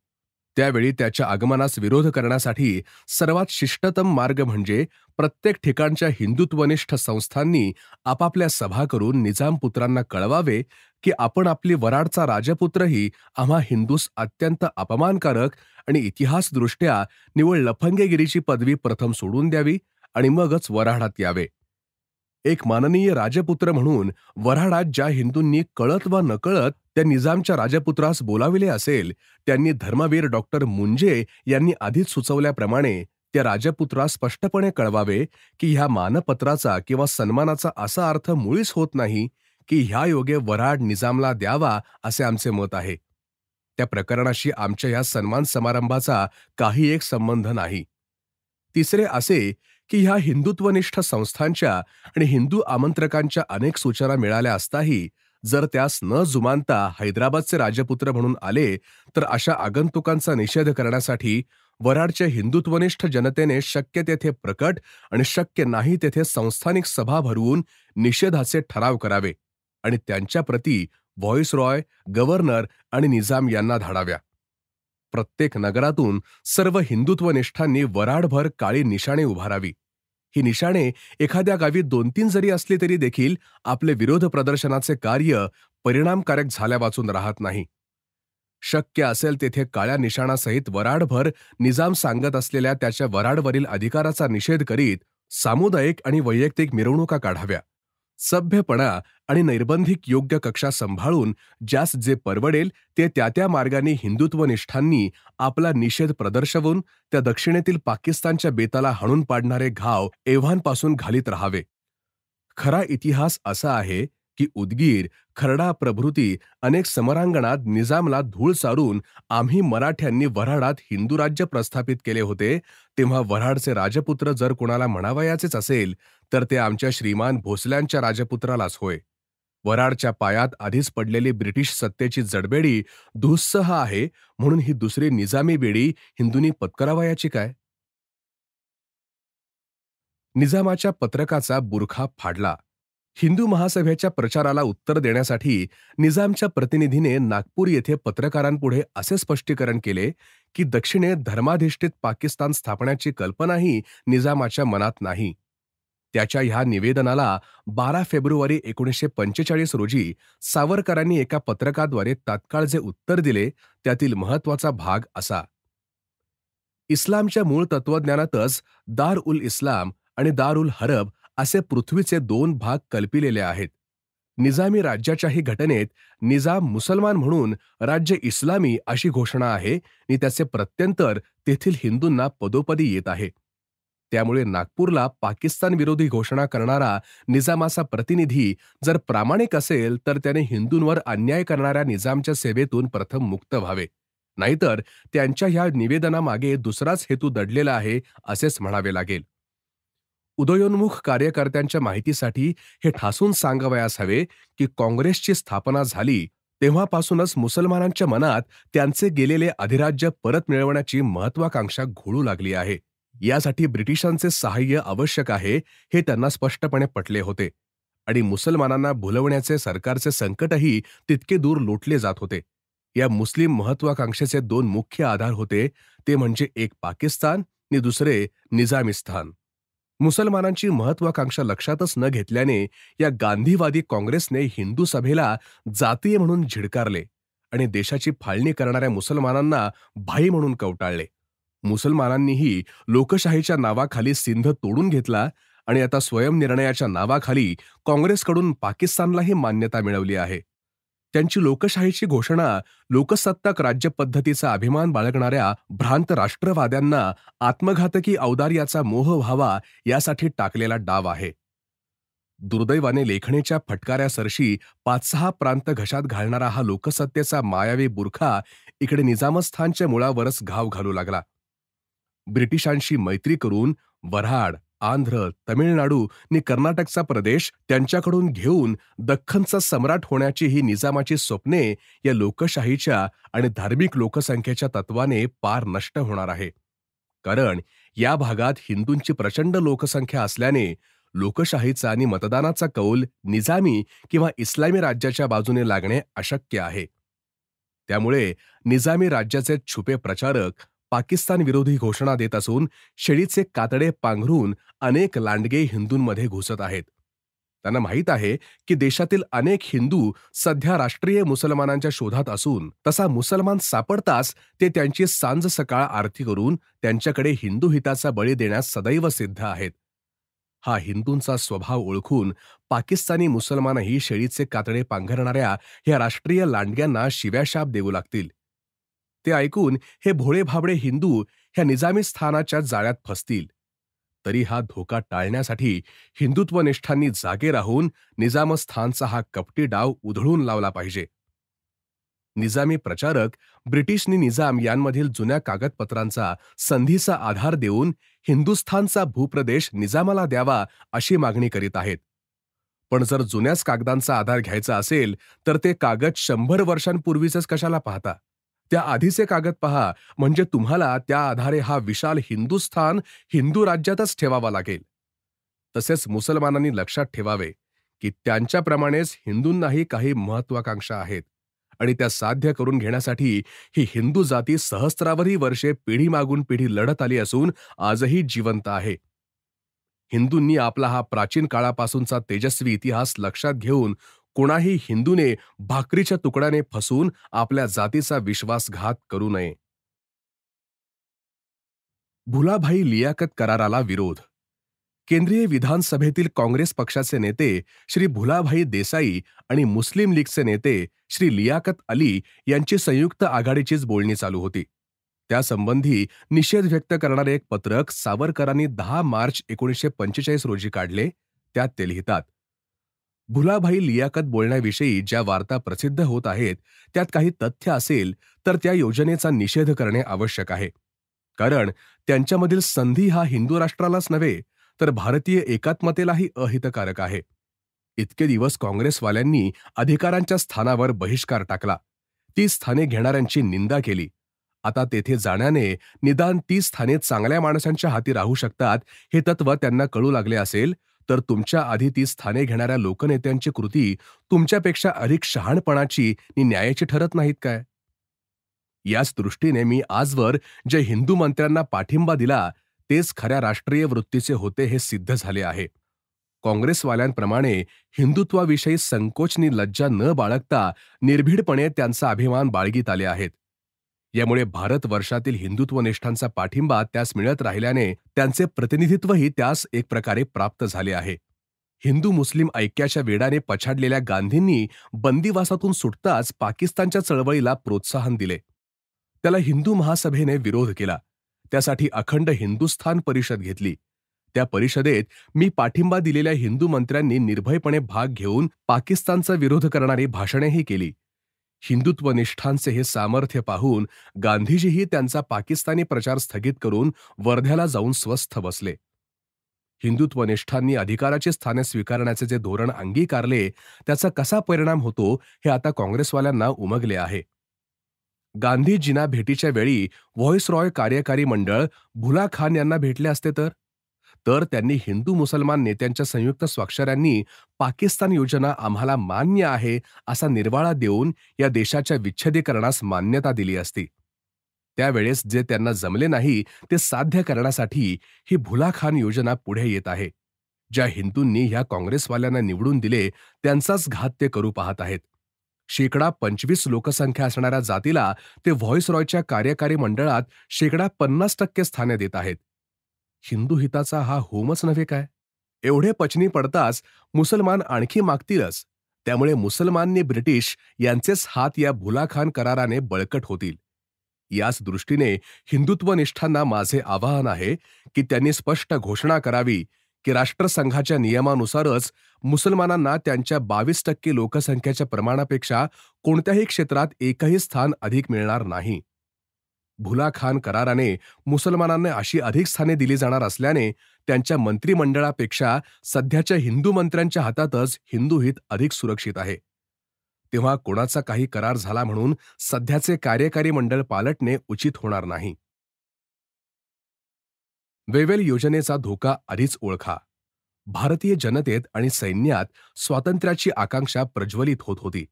त्यावेळी त्याच्या आगमनास विरोध करण्यासाठी सर्वात शिष्टतम मार्ग म्हणजे प्रत्येक ठिकाणच्या हिंदुत्वनिष्ठ संस्थांनी आपापल्या सभा करून निजामपुत्रांना कळवावे की आपण आपली वऱ्हाडचा राजपुत्रही आम्हा हिंदूस अत्यंत अपमानकारक आणि इतिहासदृष्ट्या निव्वळ लफंगेगिरीची पदवी प्रथम सोडून द्यावी आणि मगच वऱ्हाडात यावे. एक माननीय राजपुत्र म्हणून वऱ्हाडात ज्या हिंदूंनी कळत वा नकळत त्या निजामच्या राजपुत्रास बोलाविले असेल त्यांनी धर्मवीर डॉक्टर मुंजे यांनी आधीच सुचवल्याप्रमाणे त्या राजपुत्रास स्पष्टपणे कळवावे की ह्या मानपत्राचा किंवा सन्मानाचा असा अर्थ मुळीच होत नाही की ह्या योगे वऱ्हाड निजामला द्यावा असे आमचे मत आहे. त्या प्रकरणाशी आमच्या ह्या सन्मान समारंभाचा काही एक संबंध नाही. तिसरे असे की ह्या हिंदुत्वनिष्ठ संस्थांच्या आणि हिंदू आमंत्रकांच्या अनेक सूचना मिळाल्या असताही जर त्यास न जुमानता हैदराबादचे राजपुत्र म्हणून आले तर अशा आगंतुकांचा निषेध करण्यासाठी वऱ्हाडच्या हिंदुत्वनिष्ठ जनतेने शक्य तेथे प्रकट आणि शक्य नाही तेथे संस्थानिक सभा भरवून निषेधाचे ठराव करावे आणि त्यांच्या प्रती व्हॉइसरॉय, गव्हर्नर आणि निजाम यांना धाडाव्या. प्रत्येक नगरातून सर्व हिंदुत्वनिष्ठांनी वऱ्हाडभर काळी निशाणे उभारावी. ही निशाणे एखाद्या गावी 2-3 जरी असली तरी देखील आपले विरोध प्रदर्शनाचे कार्य परिणामकारक झाल्या वाचून राहत नाही. शक्य असेल तेथे काळ्या निशाणासहित वऱ्हाडभर निजाम सांगत असलेल्या त्याच्या वऱ्हाडवरील अधिकाराचा निषेध करीत सामुदायिक आणि वैयक्तिक मिरवणुका काढाव्या. सभ्यपणा आणि नैर्बंधिक योग्य कक्षा संभाळून ज्यास जे परवडेल ते त्या मार्गाने हिंदुत्वनिष्ठांनी आपला निषेध प्रदर्शवून त्या दक्षिणेतील पाकिस्तानच्या बेताला हाणून पाडणारे घाव एव्हांपासून घालीत राहावे. खरा इतिहास असा आहे की उदगीर, खर्डा प्रभृती अनेक समरांगणात निजामला धूळ चारून आम्ही मराठ्यांनी वऱ्हाडात हिंदू राज्य प्रस्थापित केले होते तेव्हा वऱ्हाडचे राजपुत्र जर कोणाला म्हणावयाचेच असेल तर ते आमच्या श्रीमान भोसल्यांच्या राजपुत्रालाच होय. वऱ्हाडच्या पायात आधीच पडलेली ब्रिटिश सत्तेची जडबेडी दुस्सह आहे म्हणून ही दुसरी निजामी बेडी हिंदूंनी पत्करावयाची काय? निजामाच्या पत्रकाचा बुरखा फाडला. हिंदू महासभेच्या प्रचाराला उत्तर देण्यासाठी निजामच्या प्रतिनिधीने नागपूर येथे पत्रकारांपुढे असे स्पष्टीकरण केले की दक्षिणेत धर्माधिष्ठित पाकिस्तान स्थापण्याची कल्पनाही निजामाच्या मनात नाही. त्याच्या ह्या निवेदनाला 12 फेब्रुवारी 1945 रोजी सावरकरांनी एका पत्रकाद्वारे तात्काळ जे उत्तर दिले त्यातील महत्वाचा भाग असा: इस्लामच्या मूळ तत्वज्ञानातच दार उल इस्लाम आणि दार उल हरब असे पृथ्वीचे 2 भाग कल्पिलेले आहेत. निजामी राज्याच्याही घटनेत निजाम मुसलमान म्हणून राज्य इस्लामी अशी घोषणा आहे आणि त्याचे प्रत्यंतर तेथील हिंदूंना पदोपदी येत आहे. त्यामुळे नागपूरला पाकिस्तान विरोधी घोषणा करणारा निजामाचा प्रतिनिधी जर प्रामाणिक असेल तर त्याने हिंदूंवर अन्याय करणाऱ्या निजामच्या सेवेतून प्रथम मुक्त व्हावे. नाहीतर त्यांच्या ह्या निवेदनामागे दुसराच हेतू दडलेला आहे असेच म्हणावे लागेल. उदयोन्मुख कार्यकर्त्यांच्या माहितीसाठी हे ठासून सांगावयास हवे की काँग्रेसची स्थापना झाली तेव्हापासूनच मुसलमानांच्या मनात त्यांचे गेलेले अधिराज्य परत मिळवण्याची महत्वाकांक्षा घोळू लागली आहे. यासाठी ब्रिटिशांचे सहाय्य आवश्यक आहे हे त्यांना स्पष्टपणे पटले होते आणि मुसलमानांना भुलवण्याचे सरकारचे संकटही तितके दूर लोटले जात होते. या मुस्लिम महत्वाकांक्षेचे दोन मुख्य आधार होते, ते म्हणजे एक पाकिस्तान आणि दुसरे निजामिस्तान. मुसलमानांची महत्वाकांक्षा लक्षातच न घेतल्याने या गांधीवादी काँग्रेसने हिंदू सभेला जातीय म्हणून झिडकारले आणि देशाची फाळणी करणाऱ्या मुसलमानांना भाई म्हणून कवटाळले. मुसलमानांनीही लोकशाहीच्या नावाखाली सिंध तोडून घेतला आणि आता स्वयंनिर्णयाच्या नावाखाली काँग्रेसकडून पाकिस्तानलाही मान्यता मिळवली आहे. त्यांची लोकशाहीची घोषणा लोकसत्ताक राज्यपद्धतीचा अभिमान बाळगणाऱ्या भ्रांत राष्ट्रवाद्यांना आत्मघातकी औदार्याचा मोह व्हावा यासाठी टाकलेला डाव आहे. दुर्दैवाने लेखणीच्या फटकाऱ्यासरशी 5-6 प्रांत घशात घालणारा हा लोकसत्तेचा मायावी बुरखा इकडे निजामस्थानच्या मुळावरच घाव घालू लागला. ब्रिटिशांशी मैत्री करून वऱ्हाड, आंध्र, तमिळनाडू आणि कर्नाटकचा प्रदेश त्यांच्याकडून घेऊन दख्खनचा सम्राट होण्याची ही निजामाची स्वप्ने या लोकशाहीच्या आणि धार्मिक लोकसंख्येच्या तत्वाने पार नष्ट होणार आहे. कारण या भागात हिंदूंची प्रचंड लोकसंख्या असल्याने लोकशाहीचा आणि मतदानाचा कौल निजामी किंवा इस्लामी राज्याच्या बाजूने लागणे अशक्य आहे. त्यामुळे निजामी राज्याचे छुपे प्रचारक पाकिस्तान विरोधी घोषणा देत असून शेळीचे कातडे पांघरून अनेक लांडगे हिंदूंमध्ये घुसत आहेत. त्यांना माहीत आहे की देशातील अनेक हिंदू सध्या राष्ट्रीय मुसलमानांच्या शोधात असून तसा मुसलमान सापडताच ते त्यांची सांज सकाळ आरती करून त्यांच्याकडे हिंदू हिताचा बळी देण्यास सदैव सिद्ध आहेत. हा हिंदूंचा स्वभाव ओळखून पाकिस्तानी मुसलमानही शेळीचे कातडे पांघरणाऱ्या ह्या राष्ट्रीय लांडग्यांना शिव्याशाप देऊ लागतील. ते ऐकून हे भोळे भाबडे हिंदू ह्या निजामी स्थानाच्या जाळ्यात फसतील. तरी हा धोका टाळण्यासाठी हिंदुत्वनिष्ठांनी जागे राहून निजामस्थानचा हा कपटी डाव उधळून लावला पाहिजे. निजामी प्रचारक ब्रिटिश आणि निजाम यांमधील जुन्या कागदपत्रांचा संधीचा आधार देऊन हिंदुस्थानचा भूप्रदेश निजामाला द्यावा अशी मागणी करीत आहेत. पण जर जुन्याच कागदांचा आधार घ्यायचा असेल तर ते कागद 100 वर्षांपूर्वीचेच कशाला पाहता? त्या आधीचे कागद पहा, म्हणजे तुम्हाला त्या आधारे हा विशाल हिंदुस्थान हिंदू राज्यातच ठेवावा लागेल. तसेच मुसलमानांनी लक्षात ठेवावे की त्यांच्याप्रमाणेच हिंदूंनाही काही महत्वाकांक्षा आहेत आणि त्या साध्य करून घेण्यासाठी ही हिंदू जाती सहस्रावधी वर्षे पिढी मागून पिढी लढत आली असून आजही जिवंत आहे. हिंदूंनी आपला हा प्राचीन काळापासूनचा तेजस्वी इतिहास लक्षात घेऊन कोणाही हिंदूने भाकरीच्या तुकड्याने फसून आपल्या जातीचा विश्वासघात करू नये. भुलाभाई लियाकत कराराला विरोध. केंद्रीय विधानसभेतील काँग्रेस पक्षाचे नेते श्री भुलाभाई देसाई आणि मुस्लिम लीगचे नेते श्री लियाकत अली यांची संयुक्त आघाडीचीच बोलणी चालू होती. त्यासंबंधी निषेध व्यक्त करणारे एक पत्रक सावरकरांनी 10 मार्च 1945 रोजी काढले. त्यात ते लिहितात, भुलाभाई लियाकत बोलण्याविषयी ज्या वार्ता प्रसिद्ध होत आहेत त्यात काही तथ्य असेल तर त्या योजनेचा निषेध करणे आवश्यक आहे. कारण त्यांच्यामधील संधी हा हिंदू राष्ट्रालाच नव्हे तर भारतीय एकात्मतेलाही अहितकारक आहे. इतके दिवस काँग्रेसवाल्यांनी अधिकारांच्या स्थानावर बहिष्कार टाकला, ती स्थाने घेणाऱ्यांची निंदा केली. आता तेथे जाण्याने निदान ती स्थाने चांगल्या माणसांच्या हाती राहू शकतात हे तत्व त्यांना कळू लागले असेल तर तुमच्या आधी ती स्थाने घेणाऱ्या लोकनेत्यांची कृती तुमच्यापेक्षा अधिक शहाणपणाची आणि न्यायाची ठरत नाहीत काय? याच दृष्टीने मी आजवर जे हिंदू मंत्र्यांना पाठिंबा दिला तेच खऱ्या राष्ट्रीय वृत्तीचे होते हे सिद्ध झाले आहे. काँग्रेसवाल्यांप्रमाणे हिंदुत्वाविषयी संकोचनी लज्जा न बाळगता निर्भीडपणे त्यांचा अभिमान बाळगीत आले आहेत. यामुळे भारतवर्षातील हिंदुत्वनिष्ठांचा पाठिंबा त्यास मिळत राहिल्याने त्यांचे प्रतिनिधित्वही त्यास एक प्रकारे प्राप्त झाले आहे. हिंदू मुस्लिम ऐक्याच्या वेडाने पछाडलेल्या गांधींनी बंदिवासातून सुटताच पाकिस्तानच्या चळवळीला प्रोत्साहन दिले. त्याला हिंदू महासभेने विरोध केला. त्यासाठी अखंड हिंदुस्थान परिषद घेतली. त्या परिषदेत मी पाठिंबा दिलेल्या हिंदू मंत्र्यांनी निर्भयपणे भाग घेऊन पाकिस्तानचा विरोध करणारी भाषणेही केली. हिंदुत्वनिष्ठांचे हे सामर्थ्य पाहून गांधीजीही त्यांचा पाकिस्तानी प्रचार स्थगित करून वर्ध्याला जाऊन स्वस्थ बसले. हिंदुत्वनिष्ठांनी अधिकाराची स्थाने स्वीकारण्याचे जे धोरण अंगीकारले त्याचा कसा परिणाम होतो हे आता काँग्रेसवाल्यांना उमगले आहे. गांधीजींना भेटीच्या वेळी व्हॉइसरॉय कार्यकारी मंडळ भुला खान यांना भेटले असते तर त्यांनी हिंदू मुसलमान नेत्यांच्या संयुक्त स्वाक्षऱ्यांनी पाकिस्तान योजना आम्हाला मान्य आहे असा निर्वाळा देऊन या देशाच्या विच्छेदीकरणास मान्यता दिली असती. त्यावेळेस जे त्यांना जमले नाही ते साध्य करण्यासाठी ही भुला खान योजना पुढे येत आहे. ज्या हिंदूंनी ह्या काँग्रेसवाल्यांना निवडून दिले त्यांचाच घात ते करू पाहत आहेत. 25% लोकसंख्या असणाऱ्या जातीला ते व्हॉइसरॉयच्या कार्यकारी मंडळात 50% स्थाने देत आहेत. हिंदू हिताचा हा होमच नव्हे काय? एवढे पचनी पडताच मुसलमान आणखी मागतीलच. त्यामुळे मुसलमानने ब्रिटिश यांचेच हात या भुलाखान कराराने बळकट होतील. याच दृष्टीने हिंदुत्वनिष्ठांना माझे आवाहन आहे की त्यांनी स्पष्ट घोषणा करावी की राष्ट्रसंघाच्या नियमानुसारच मुसलमानांना त्यांच्या 22% लोकसंख्येच्या प्रमाणापेक्षा कोणत्याही क्षेत्रात एकही स्थान अधिक मिळणार नाही. भुला खान कराराने मुसलमानांना अशी अधिक स्थाने दिली जाणार असल्याने त्यांच्या मंत्रिमंडळापेक्षा सध्याच्या हिंदू मंत्र्यांच्या हातातच हिंदू हित अधिक सुरक्षित आहे. तेव्हा कोणाचा काही करार झाला म्हणून सध्याचे कार्यकारी मंडळ पालटणे उचित होणार नाही. वेवेल योजनेचा धोका आधीच ओळखा. भारतीय जनतेत आणि सैन्यात स्वातंत्र्याची आकांक्षा प्रज्वलित होत होती.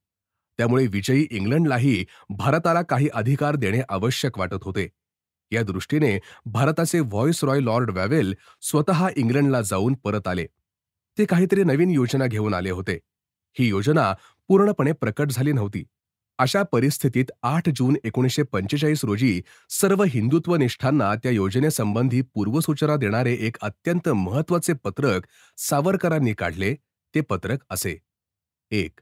त्यामुळे विजयी इंग्लंडलाही भारताला काही अधिकार देणे आवश्यक वाटत होते. या दृष्टीने भारताचे व्हॉइसरॉय लॉर्ड वेवेल स्वतः इंग्लंडला जाऊन परत आले. ते काहीतरी नवीन योजना घेऊन आले होते. ही योजना पूर्णपणे प्रकट झाली नव्हती. अशा परिस्थितीत 8 जून 1945 रोजी सर्व हिंदुत्वनिष्ठांना त्या योजनेसंबंधी पूर्वसूचना देणारे एक अत्यंत महत्त्वाचे पत्रक सावरकरांनी काढले. ते पत्रक असे: 1.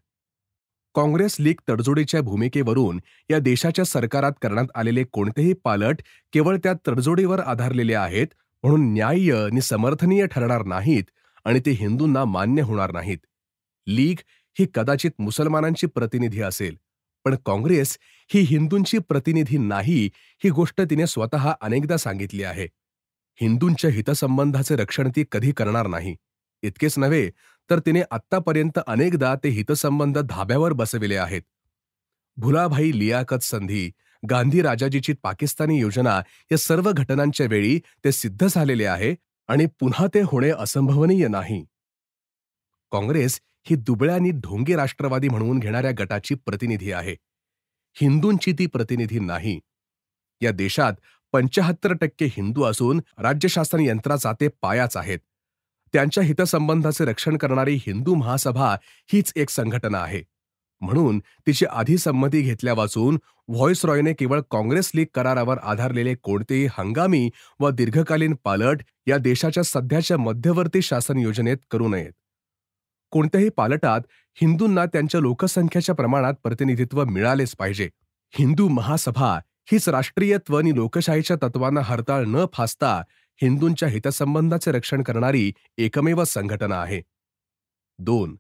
काँग्रेस लीग तडजोडीच्या भूमिकेवरून या देशाच्या सरकारात करण्यात आलेले कोणतेही पालट केवळ त्या तडजोडीवर आधारलेले आहेत म्हणून न्याय्य आणि समर्थनीय ठरणार नाहीत आणि ते हिंदूंना मान्य होणार नाहीत. लीग ही कदाचित मुसलमानांची प्रतिनिधी असेल, पण काँग्रेस ही हिंदूंची प्रतिनिधी नाही ही गोष्ट तिने स्वतः अनेकदा सांगितली आहे. हिंदूंच्या हितसंबंधाचे रक्षण ती कधी करणार नाही. इतकेच नव्हे तर तिने आत्तापर्यंत अनेकदा ते हितसंबंध धाब्यावर बसविले आहेत. भुलाभाई लियाकत संधी, गांधी राजाजीची पाकिस्तानी योजना या सर्व घटनांच्या वेळी ते सिद्ध झालेले आहे आणि पुन्हा ते होणे असंभवनीय नाही. काँग्रेस ही दुबळ्या आणि ढोंगी राष्ट्रवादी म्हणून घेणाऱ्या गटाची प्रतिनिधी आहे. हिंदूंची ती प्रतिनिधी नाही. या देशात 75% हिंदू असून राज्यशासन यंत्राचा ते पायाच आहेत. त्यांच्या हितसंबंधाचे रक्षण करणारी हिंदू महासभा हीच एक संघटना आहे. म्हणून तिची आधी संमती घेतल्या वाचून व्हॉइसरॉयने केवळ काँग्रेस लीग करारावर आधारलेले कोणतेही हंगामी व दीर्घकालीन पालट या देशाच्या सध्याच्या मध्यवर्ती शासन योजनेत करू नयेत. कोणत्याही पालटात हिंदूंना त्यांच्या लोकसंख्येच्या प्रमाणात प्रतिनिधित्व मिळालेच पाहिजे. हिंदू महासभा हीच राष्ट्रीयत्व आणि लोकशाहीच्या तत्वांना हरताळ न फासता हिंदूंच्या हितसंबंधाचे रक्षण करणारी एकमेव संघटना आहे. 2.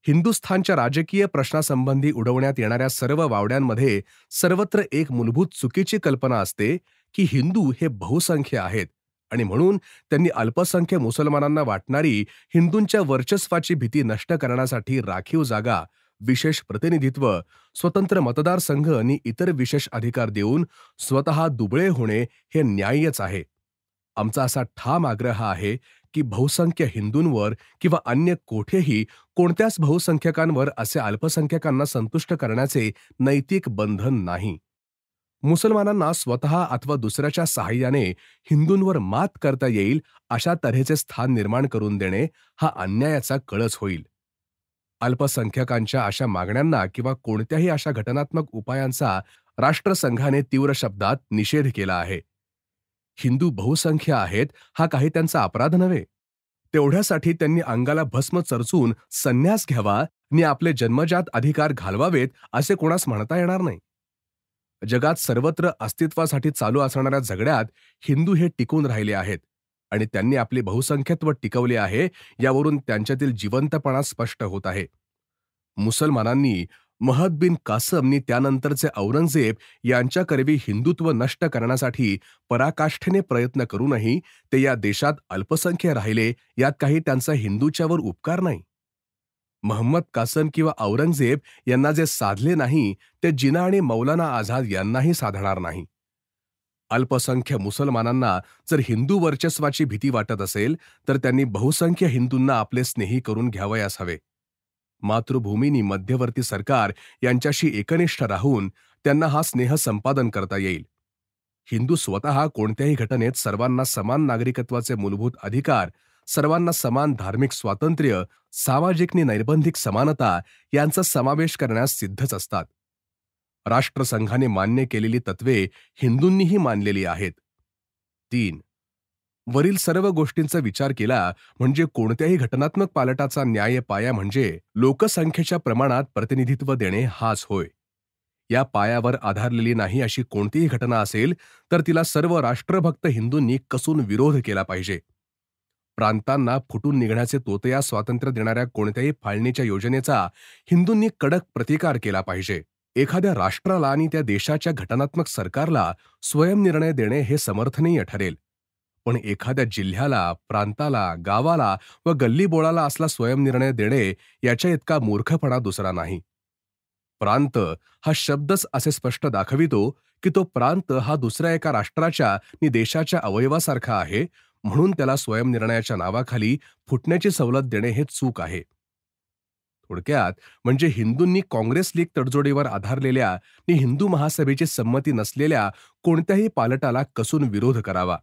हिंदुस्थानच्या राजकीय प्रश्नासंबंधी उडवण्यात येणाऱ्या सर्व वावड्यांमध्ये सर्वत्र एक मूलभूत चुकीची कल्पना असते की हिंदू हे बहुसंख्य आहेत आणि म्हणून त्यांनी अल्पसंख्य मुसलमानांना वाटणारी हिंदूंच्या वर्चस्वाची भीती नष्ट करण्यासाठी राखीव जागा, विशेष प्रतिनिधित्व, स्वतंत्र मतदारसंघ आणि इतर विशेष अधिकार देऊन स्वतः दुबळे होणे हे न्याय्यच आहे. आमचा असा ठाम आग्रह आहे की बहुसंख्य हिंदूंवर किंवा अन्य कोठेही कोणत्याच बहुसंख्यकांवर असे अल्पसंख्यकांना संतुष्ट करण्याचे नैतिक बंधन नाही. मुसलमानांना स्वतः अथवा दुसऱ्याच्या सहाय्याने हिंदूंवर मात करता येईल अशा तऱ्हेचे स्थान निर्माण करून देणे हा अन्यायाचा कळस होईल. अल्पसंख्यकांच्या अशा मागण्यांना किंवा कोणत्याही अशा घटनात्मक उपायांचा राष्ट्रसंघाने तीव्र शब्दात निषेध केला आहे. हिंदू बहुसंख्य आहेत हा काही त्यांचा अपराध नव्हे. तेवढ्यासाठी त्यांनी अंगाला भस्म चरचून संन्यास घ्यावा आणि आपले जन्मजात अधिकार घालवावेत असे कोणास म्हणता येणार नाही. जगात सर्वत्र अस्तित्वासाठी चालू असणाऱ्या झगड्यात हिंदू हे टिकून राहिले आहेत आणि त्यांनी आपले बहुसंख्यत्व टिकवले आहे, यावरून त्यांच्यातील जिवंतपणा स्पष्ट होत आहे. मुसलमानांनी महद बिन कासमनी त्यानंतरचे औरंगजेब यांच्याकरवी हिंदुत्व नष्ट करण्यासाठी पराकाष्ठेने प्रयत्न करूनही ते या देशात अल्पसंख्य राहिले, यात काही त्यांचा हिंदूच्यावर उपकार नाही. महम्मद कासम किंवा औरंगजेब यांना जे साधले नाही ते जिना आणि मौलाना आझाद यांनाही साधणार नाही. अल्पसंख्य मुसलमानांना जर हिंदू वर्चस्वाची भीती वाटत असेल तर त्यांनी बहुसंख्य हिंदूंना आपले स्नेही करून घ्यावयास हवे. मातृभूमीनी मध्यवर्ती सरकार यांच्याशी एकनिष्ठ राहून त्यांना हा स्नेह संपादन करता येईल. हिंदू स्वतः कोणत्याही घटनेत सर्वांना समान नागरिकत्वाचे मूलभूत अधिकार, सर्वांना समान धार्मिक स्वातंत्र्य, सामाजिक आणि नैबंधिक समानता यांचा समावेश करण्यास सिद्धच असतात. राष्ट्रसंघाने मान्य केलेली तत्वे हिंदूंनीही मानलेली आहेत. 3. वरील सर्व गोष्टींचा विचार केला म्हणजे कोणत्याही घटनात्मक पालटाचा न्याय पाया म्हणजे लोकसंख्येच्या प्रमाणात प्रतिनिधित्व देणे हाच होय. या पायावर आधारलेली नाही अशी कोणतीही घटना असेल तर तिला सर्व राष्ट्रभक्त हिंदूंनी कसून विरोध केला पाहिजे. प्रांतांना फुटून निघण्याचे तोतया स्वातंत्र्य देणाऱ्या कोणत्याही फाळणीच्या योजनेचा हिंदूंनी कडक प्रतिकार केला पाहिजे. एखाद्या राष्ट्राला आणि त्या देशाच्या घटनात्मक सरकारला स्वयंनिर्णय देणे हे समर्थनीय ठरेल, पण एखाद्या जिल्ह्याला, प्रांताला, गावाला व गल्लीबोळाला असला स्वयंनिर्णय देणे याच्या इतका मूर्खपणा दुसरा नाही. प्रांत हा शब्दच असे स्पष्ट दाखवितो की तो प्रांत हा दुसऱ्या एका राष्ट्राच्या आणि देशाच्या अवयवासारखा आहे, म्हणून त्याला स्वयंनिर्णयाच्या नावाखाली फुटण्याची सवलत देणे हे चूक आहे. थोडक्यात म्हणजे हिंदूंनी काँग्रेस लीग तडजोडीवर आधारलेल्या आणि हिंदू महासभेची संमती नसलेल्या कोणत्याही पालटाला कसून विरोध करावा.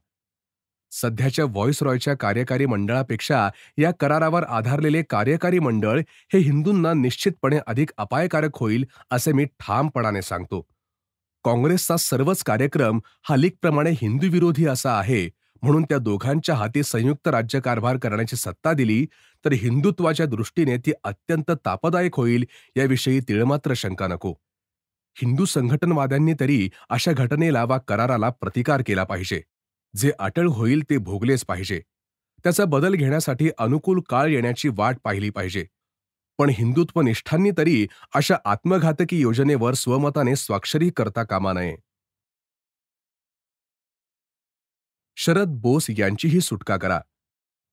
सध्याच्या व्हॉइसरॉयच्या कार्यकारी मंडळापेक्षा या करारावर आधारलेले कार्यकारी मंडळ हे हिंदूंना निश्चितपणे अधिक अपायकारक होईल असे मी ठामपणाने सांगतो. काँग्रेसचा सर्वच कार्यक्रम हा लीगप्रमाणे हिंदूविरोधी असा आहे, म्हणून त्या दोघांच्या हाती संयुक्त राज्यकारभार करण्याची सत्ता दिली तर हिंदुत्वाच्या दृष्टीने ती अत्यंत तापदायक होईल, याविषयी तिळमात्र शंका नको. हिंदू संघटनवाद्यांनी तरी अशा घटनेला वा कराराला प्रतिकार केला पाहिजे. जे अटळ होईल ते भोगलेच पाहिजे. त्याचा बदल घेण्यासाठी अनुकूल काळ येण्याची वाट पाहिली पाहिजे. पण हिंदुत्वनिष्ठांनी तरी अशा आत्मघातकी योजनेवर स्वमताने स्वाक्षरी करता कामा नये. शरद बोस यांचीही सुटका करा.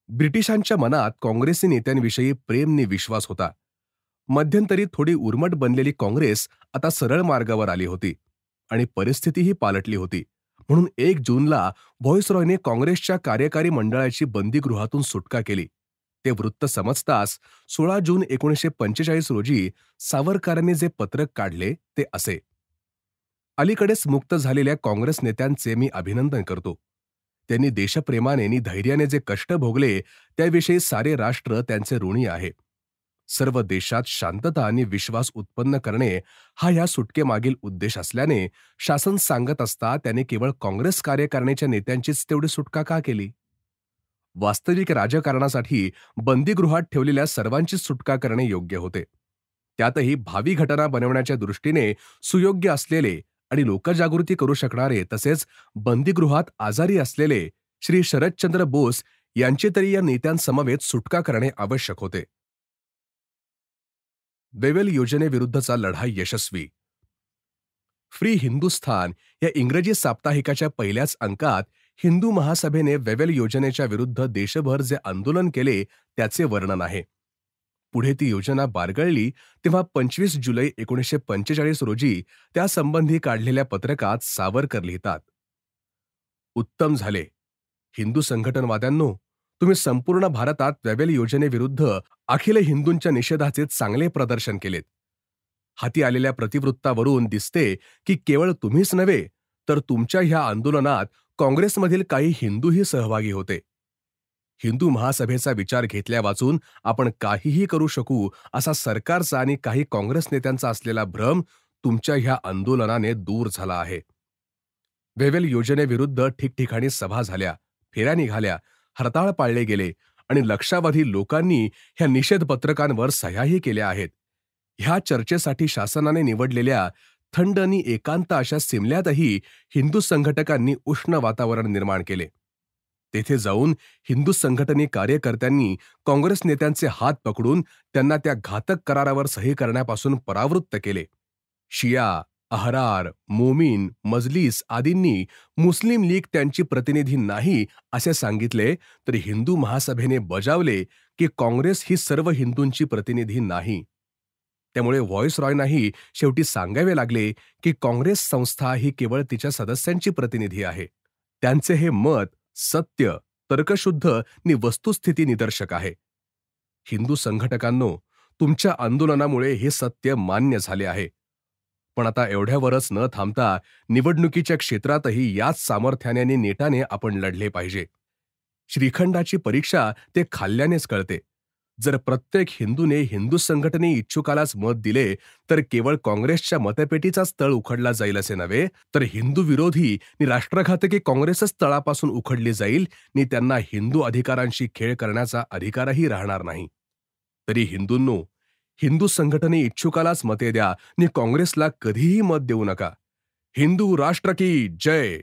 ब्रिटिशांच्या मनात काँग्रेसी नेत्यांविषयी प्रेम नि विश्वास होता. मध्यंतरी थोडी उर्मट बनलेली काँग्रेस आता सरळ मार्गावर आली होती आणि परिस्थितीही पालटली होती. म्हणून 1 जूनला व्हॉइसरॉयने काँग्रेसच्या कार्यकारी मंडळाची बंदीगृहातून सुटका केली. ते वृत्त समजताच 16 जून 1945 रोजी सावरकरांनी जे पत्रक काढले ते असे: अलीकडेच मुक्त झालेल्या काँग्रेस नेत्यांचे मी अभिनंदन करतो. त्यांनी देशप्रेमाने आणि धैर्याने जे कष्ट भोगले त्याविषयी सारे राष्ट्र त्यांचे ऋणी आहे. सर्व देशात शांतता आणि विश्वास उत्पन्न करणे हा या सुटकेमागील उद्देश असल्याने शासन सांगत असता त्याने केवळ काँग्रेस कार्यकारिणीच्या नेत्यांचीच तेवढी सुटका का केली? वास्तविक राजकारणासाठी बंदीगृहात ठेवलेल्या सर्वांचीच सुटका करणे योग्य होते. त्यातही भावी घटना बनवण्याच्या दृष्टीने सुयोग्य असलेले आणि लोकजागृती करू शकणारे तसेच बंदीगृहात आजारी असलेले श्री शरदचंद्र बोस यांची तरी या नेत्यांसमवेत सुटका करणे आवश्यक होते. वेवेल योजनेविरुद्धचा लढा यशस्वी. फ्री हिंदुस्थान या इंग्रजी साप्ताहिकाच्या पहिल्याच अंकात हिंदू महासभेने वेवेल योजनेच्या विरुद्ध देशभर जे आंदोलन केले त्याचे वर्णन आहे. पुढे ती योजना बारगळली तेव्हा 25 जुलै 1945 रोजी त्यासंबंधी काढलेल्या पत्रकात सावरकर लिहितात: उत्तम झाले. हिंदू संघटनवाद्यांनो, तुम्ही संपूर्ण भारतात वेवेल योजनेविरुद्ध अखिल हिंदूंच्या निषेधाचे चांगले प्रदर्शन केलेत. हाती आलेल्या प्रतिवृत्तावरून दिसते की केवळ तुम्हीच नव्हे तर तुमच्या ह्या आंदोलनात काँग्रेसमधील काही हिंदूही सहभागी होते. हिंदू महासभेचा विचार घेतल्या वाचून आपण काहीही करू शकू असा सरकारचा आणि काही काँग्रेस नेत्यांचा असलेला भ्रम तुमच्या ह्या आंदोलनाने दूर झाला आहे. वेवेल योजनेविरुद्ध ठिकठिकाणी सभा झाल्या, फेऱ्या निघाल्या, हरताळ पाळले गेले आणि लक्षावधी लोकांनी ह्या निषेध पत्रकांवर सह्याही केल्या आहेत. ह्या चर्चेसाठी शासनाने निवडलेल्या थंड आणि एकांत अशा सिमल्यातही हिंदू संघटकांनी उष्ण वातावरण निर्माण केले. तेथे जाऊन हिंदू संघटने कार्यकर्त्यांनी काँग्रेस नेत्यांचे हात पकडून त्यांना त्या घातक करारावर सही करण्यापासून परावृत्त केले. शिया, अहरार, मोमीन, मजलिस आदींनी मुस्लिम लीग त्यांची प्रतिनिधी नाही असे सांगितले, तर हिंदू महासभेने बजावले की काँग्रेस ही सर्व हिंदूंची प्रतिनिधी नाही. त्यामुळे व्हॉइसरॉयनाही शेवटी सांगावे लागले की काँग्रेस संस्था ही केवळ तिच्या सदस्यांची प्रतिनिधी आहे. त्यांचे हे मत सत्य, तर्कशुद्ध नि वस्तुस्थिती निदर्शक आहे. हिंदू संघटकांनो, तुमच्या आंदोलनामुळे हे सत्य मान्य झाले आहे. पण आता एवढ्यावरच न थांबता निवडणुकीच्या क्षेत्रातही याच सामर्थ्याने आणि नेटाने आपण लढले पाहिजे. श्रीखंडाची परीक्षा ते खाल्ल्यानेच कळते. जर प्रत्येक हिंदूने हिंदू संघटने इच्छुकालाच मत दिले तर केवळ काँग्रेसच्या मतपेटीचाच तळ उखडला जाईल असे नव्हे, तर हिंदू विरोधी नि राष्ट्रघातकी काँग्रेसच तळापासून उखडली जाईल नि त्यांना हिंदू अधिकारांशी खेळ करण्याचा अधिकारही राहणार नाही. तरी हिंदूंनो, हिंदू संघटने इच्छुकालाच मते द्या नि काँग्रेसला कधीही मत देऊ नका. हिंदू राष्ट्र की जय.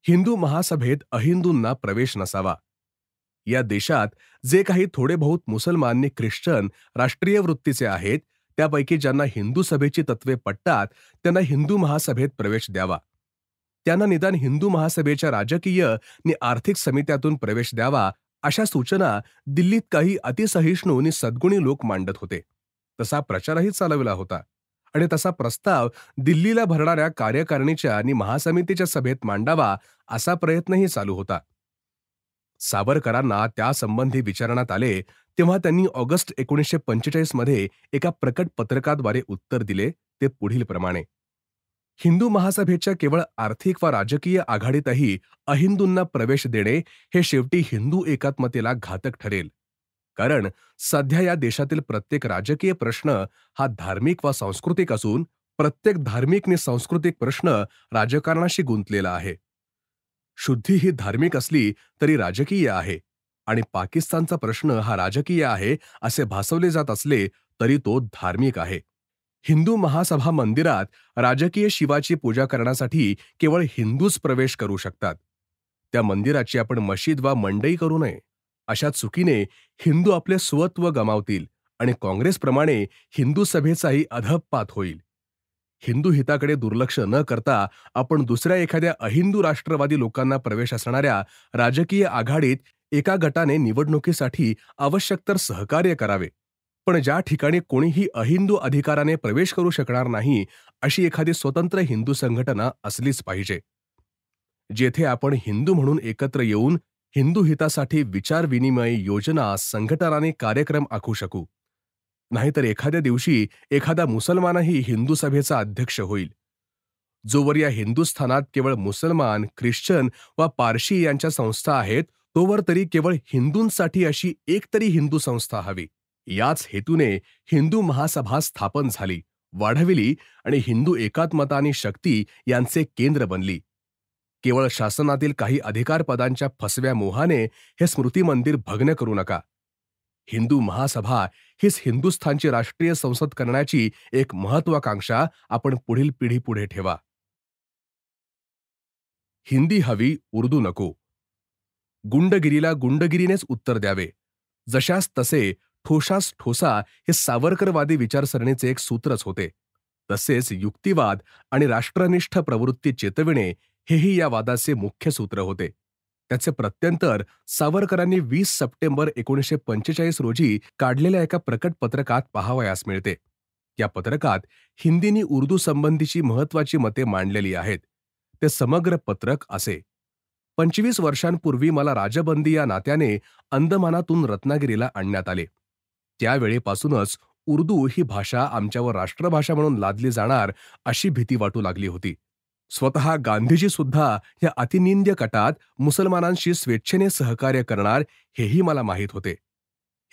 हिंदू महासभेत अहिंदूंना प्रवेश नसावा. या देशात जे काही थोडे बहुत मुसलमान नि ख्रिश्चन राष्ट्रीय वृत्तीचे आहेत, त्यापैकी ज्यांना हिंदू सभेची तत्वे पटतात त्यांना हिंदू महासभेत प्रवेश द्यावा. त्यांना निदान हिंदू महासभेच्या राजकीय नि आर्थिक समित्यातून प्रवेश द्यावा, अशा सूचना दिल्लीत काही अतिसहिष्णू नि सद्गुणी लोक मांडत होते. तसा प्रचारही चालविला होता आणि तसा प्रस्ताव दिल्लीला भरणाऱ्या कार्यकारिणीच्या आणि महासमितीच्या सभेत मांडावा असा प्रयत्नही चालू होता. सावरकरांना त्यासंबंधी विचारण्यात आले तेव्हा त्यांनी ऑगस्ट 1945 मध्ये एका प्रकट पत्रकाद्वारे उत्तर दिले, ते पुढील प्रमाणे: हिंदू महासभेच्या केवळ आर्थिक व राजकीय आघाडीतही अहिंदूंना प्रवेश देणे हे शेवटी हिंदू एकात्मतेला घातक ठरेल. कारण सध्या या देशातील प्रत्येक राजकीय प्रश्न हा धार्मिक व सांस्कृतिक असून प्रत्येक धार्मिक नि सांस्कृतिक प्रश्न राजकारणाशी गुंतलेला आहे. शुद्धी ही धार्मिक असली तरी राजकीय आहे आणि पाकिस्तानचा प्रश्न हा राजकीय आहे असे भासवले जात असले तरी तो धार्मिक आहे. हिंदू महासभा मंदिरात राजकीय शिवाची पूजा करण्यासाठी केवळ हिंदूच प्रवेश करू शकतात. त्या मंदिराची आपण मशीद वा मंडई करू नये. अशा चुकीने हिंदू आपले स्वत्व गमावतील आणि काँग्रेसप्रमाणे हिंदू सभेचाही अधःपात होईल. हिंदू हिताकडे दुर्लक्ष न करता आपण दुसऱ्या एखाद्या अहिंदू राष्ट्रवादी लोकांना प्रवेश असणाऱ्या राजकीय आघाडीत एका गटाने निवडणुकीसाठी आवश्यक तर सहकार्य करावे. पण ज्या ठिकाणी कोणीही अहिंदू अधिकाराने प्रवेश करू शकणार नाही अशी एखादी स्वतंत्र हिंदू संघटना असलीच पाहिजे. जेथे आपण हिंदू म्हणून एकत्र येऊन हिंदू हितासाठी विचारविनिमय, योजना, संघटनाने कार्यक्रम आखू शकू. नाहीतर एखाद्या दिवशी एखादा मुसलमानही हिंदू सभेचा अध्यक्ष होईल. जोवर या हिंदुस्थानात केवळ मुसलमान, ख्रिश्चन व पारशी यांच्या संस्था आहेत, तोवर तरी केवळ हिंदूंसाठी अशी एक तरी हिंदू संस्था हवी. याच हेतूने हिंदू महासभा स्थापन झाली, वाढविली आणि हिंदू एकात्मता आणि शक्ती यांचे केंद्र बनली. केवळ शासनातील काही अधिकारपदांच्या फसव्या मोहाने हे स्मृती मंदिर भग्न करू नका. हिंदू महासभा हीच हिंदुस्थानची राष्ट्रीय संसद करण्याची एक महत्वाकांक्षा आपण पुढील पिढीपुढे ठेवा. हिंदी हवी, उर्दू नको. गुंडगिरीला गुंडगिरीनेच उत्तर द्यावे. जशास तसे, ठोसास ठोसा हे सावरकरवादी विचारसरणीचे एक सूत्रच होते. तसेच युक्तिवाद आणि राष्ट्रनिष्ठ प्रवृत्ती चेतविणे हेही या वादाचे मुख्य सूत्र होते. त्याचे प्रत्यंतर सावरकरांनी 20 सप्टेंबर 1945 रोजी काढलेल्या एका प्रकट पत्रकात पाहावयास मिळते. या पत्रकात हिंदीनी उर्दू संबंधीची महत्वाची मते मांडलेली आहेत. ते समग्र पत्रक असे: 25 वर्षांपूर्वी मला राजबंदी या नात्याने अंदमानातून रत्नागिरीला आणण्यात आले. त्यावेळेपासूनच उर्दू ही भाषा आमच्यावर राष्ट्रभाषा म्हणून लादली जाणार अशी भीती वाटू लागली होती. स्वतः गांधीजी सुद्धा या अतिनिंद्य कटात मुसलमानांशी स्वेच्छेने सहकार्य करणार हेही मला माहीत होते.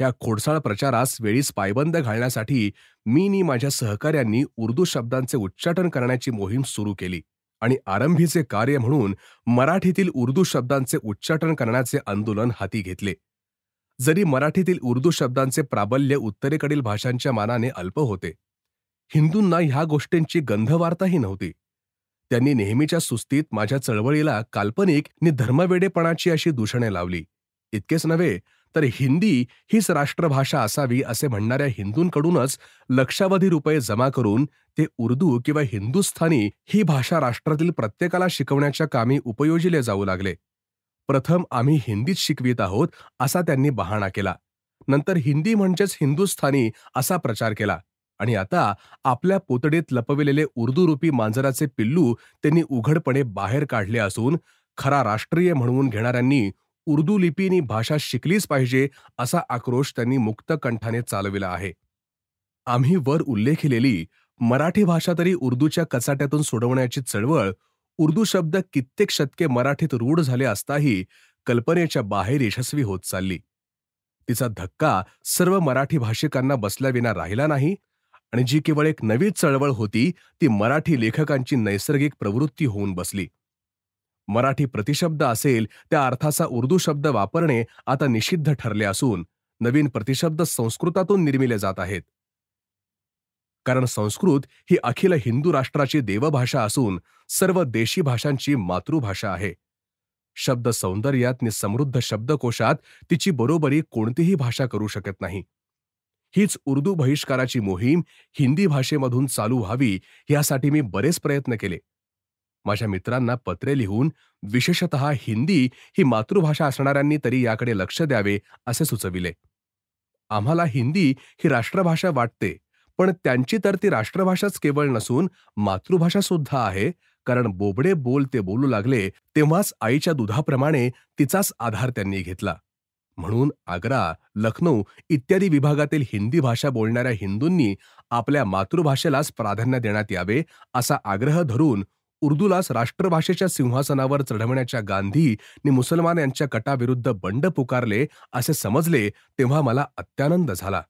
ह्या खोडसाळ प्रचारास वेळीच पायबंद घालण्यासाठी मी नि माझ्या सहकाऱ्यांनी उर्दू शब्दांचे उच्चाटन करण्याची मोहीम सुरू केली. आणि आरंभीचे कार्य म्हणून मराठीतील उर्दू शब्दांचे उच्चाटन करण्याचे आंदोलन हाती घेतले. जरी मराठीतील उर्दू शब्दांचे प्राबल्य उत्तरेकडील भाषांच्या मानाने अल्प होते, हिंदूंना ह्या गोष्टींची गंधवार्ताही नव्हती. त्यांनी नेहमीच्या सुस्तीत माझ्या चळवळीला काल्पनिक नि धर्मवेडेपणाची अशी दूषणे लावली. इतकेच नव्हे, तर हिंदी हीच राष्ट्रभाषा असावी असे म्हणणाऱ्या हिंदूंकडूनच लक्षावधी रुपये जमा करून ते उर्दू किंवा हिंदुस्थानी ही भाषा राष्ट्रातील प्रत्येकाला शिकवण्याच्या कामी उपयोजिले जाऊ लागले. प्रथम आम्ही हिंदीत शिकवित आहोत असा त्यांनी बहाणा केला. नंतर हिंदी म्हणजेच हिंदुस्थानी असा प्रचार केला आणि आता आपल्या पोतडीत लपविलेले उर्दूरूपी मांजराचे पिल्लू त्यांनी उघडपणे बाहेर काढले असून खरा राष्ट्रीय म्हणवून घेणाऱ्यांनी उर्दू लिपीनी भाषा शिकलीच पाहिजे असा आक्रोश त्यांनी मुक्त कंठाने चालविला आहे. आम्ही वर उल्लेखिलेली मराठी भाषा तरी उर्दूच्या कचाट्यातून सोडवण्याची चळवळ उर्दू शब्द कित्येक शतके मराठीत रूढ झाले असताही कल्पनेच्या बाहेर यशस्वी होत चालली. तिचा धक्का सर्व मराठी भाषिकांना बसल्याविना राहिला नाही आणि जी केवळ एक नवी चळवळ होती ती मराठी लेखकांची नैसर्गिक प्रवृत्ती होऊन बसली. मराठी प्रतिशब्द असेल त्या अर्थाचा उर्दू शब्द वापरणे आता निषिद्ध ठरले असून नवीन प्रतिशब्द संस्कृतातून निर्मिले जात आहेत. कारण संस्कृत ही अखिल हिंदू राष्ट्राची देवभाषा असून सर्व देशी भाषांची मातृभाषा आहे. शब्द सौंदर्यात नि समृद्ध शब्दकोशात तिची बरोबरी कोणतीही भाषा करू शकत नाही. हीच उर्दू बहिष्काराची मोहीम हिंदी भाषेमधून चालू व्हावी यासाठी मी बरेच प्रयत्न केले. माझ्या मित्रांना पत्रे लिहून विशेषतः हिंदी ही मातृभाषा असणाऱ्यांनी तरी याकडे लक्ष द्यावे असे सुचविले. आम्हाला हिंदी ही राष्ट्रभाषा वाटते, पण त्यांची तर ती राष्ट्रभाषाच केवळ नसून मातृभाषा सुद्धा आहे. कारण बोबडे बोल ते बोलू लागले तेव्हाच आईच्या दुधाप्रमाणे तिचाच आधार त्यांनी घेतला. म्हणून आग्रा, लखनौ इत्यादी विभागातील हिंदी भाषा बोलणाऱ्या हिंदूंनी आपल्या मातृभाषेलाच प्राधान्य देण्यात यावे असा आग्रह धरून उर्दूलाच राष्ट्रभाषेच्या सिंहासनावर चढवण्याच्या गांधी नि मुसलमान यांच्या कटाविरुद्ध बंड पुकारले असे समजले तेव्हा मला अत्यानंद झाला.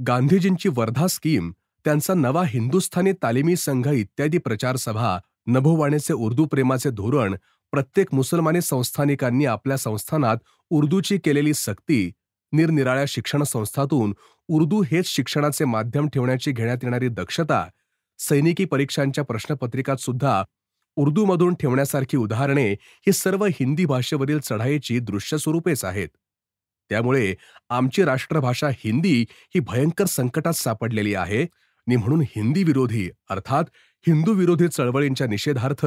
गांधीजींची वर्धा स्कीम, त्यांचा नवा हिंदुस्थानी तालिमी संघ इत्यादी प्रचार सभा, नभोवाणीचे उर्दू प्रेमाचे धोरण, प्रत्येक मुसलमानी संस्थानिकांनी आपल्या संस्थानात उर्दूची केलेली सक्ती, निरनिराळ्या शिक्षण संस्थातून उर्दू हेच शिक्षणाचे माध्यम ठेवण्याची घेण्यात येणारी दक्षता, सैनिकी परीक्षांच्या प्रश्नपत्रिकात सुद्धा उर्दूमधून ठेवण्यासारखी उदाहरणे ही सर्व हिंदी भाषेवरील चढाईची दृश्य स्वरूपेच आहेत. त्यामुळे आमची राष्ट्रभाषा हिंदी ही भयंकर संकटात सापडलेली आहे आणि म्हणून हिंदी विरोधी अर्थात हिंदू विरोधी चळवळींच्या निषेधार्थ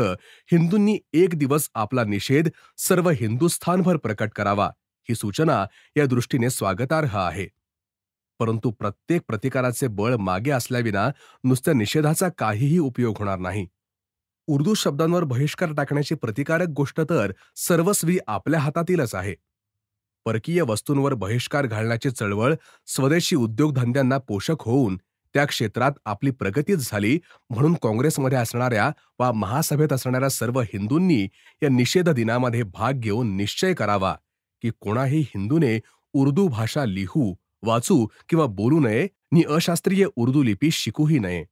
हिंदूंनी एक दिवस आपला निषेध सर्व हिंदुस्थानभर प्रकट करावा ही सूचना या दृष्टीने स्वागतार्ह आहे. परंतु प्रत्येक प्रतिकाराचे बळ मागे असल्याविना नुसत्या निषेधाचा काहीही उपयोग होणार नाही. उर्दू शब्दांवर बहिष्कार टाकण्याची प्रतिकारक गोष्ट तर सर्वस्वी आपल्या हातातीलच आहे. परकीय वस्तूंवर बहिष्कार घालण्याची चळवळ स्वदेशी उद्योगधंद्यांना पोषक होऊन त्या क्षेत्रात आपली प्रगतीच झाली म्हणून काँग्रेसमध्ये असणाऱ्या वा महासभेत असणाऱ्या सर्व हिंदूंनी या निषेध दिनामध्ये भाग घेऊन निश्चय करावा की कोणाही हिंदूने उर्दू भाषा लिहू, वाचू किंवा बोलू नये नि अशास्त्रीय उर्दू लिपी शिकूही नये.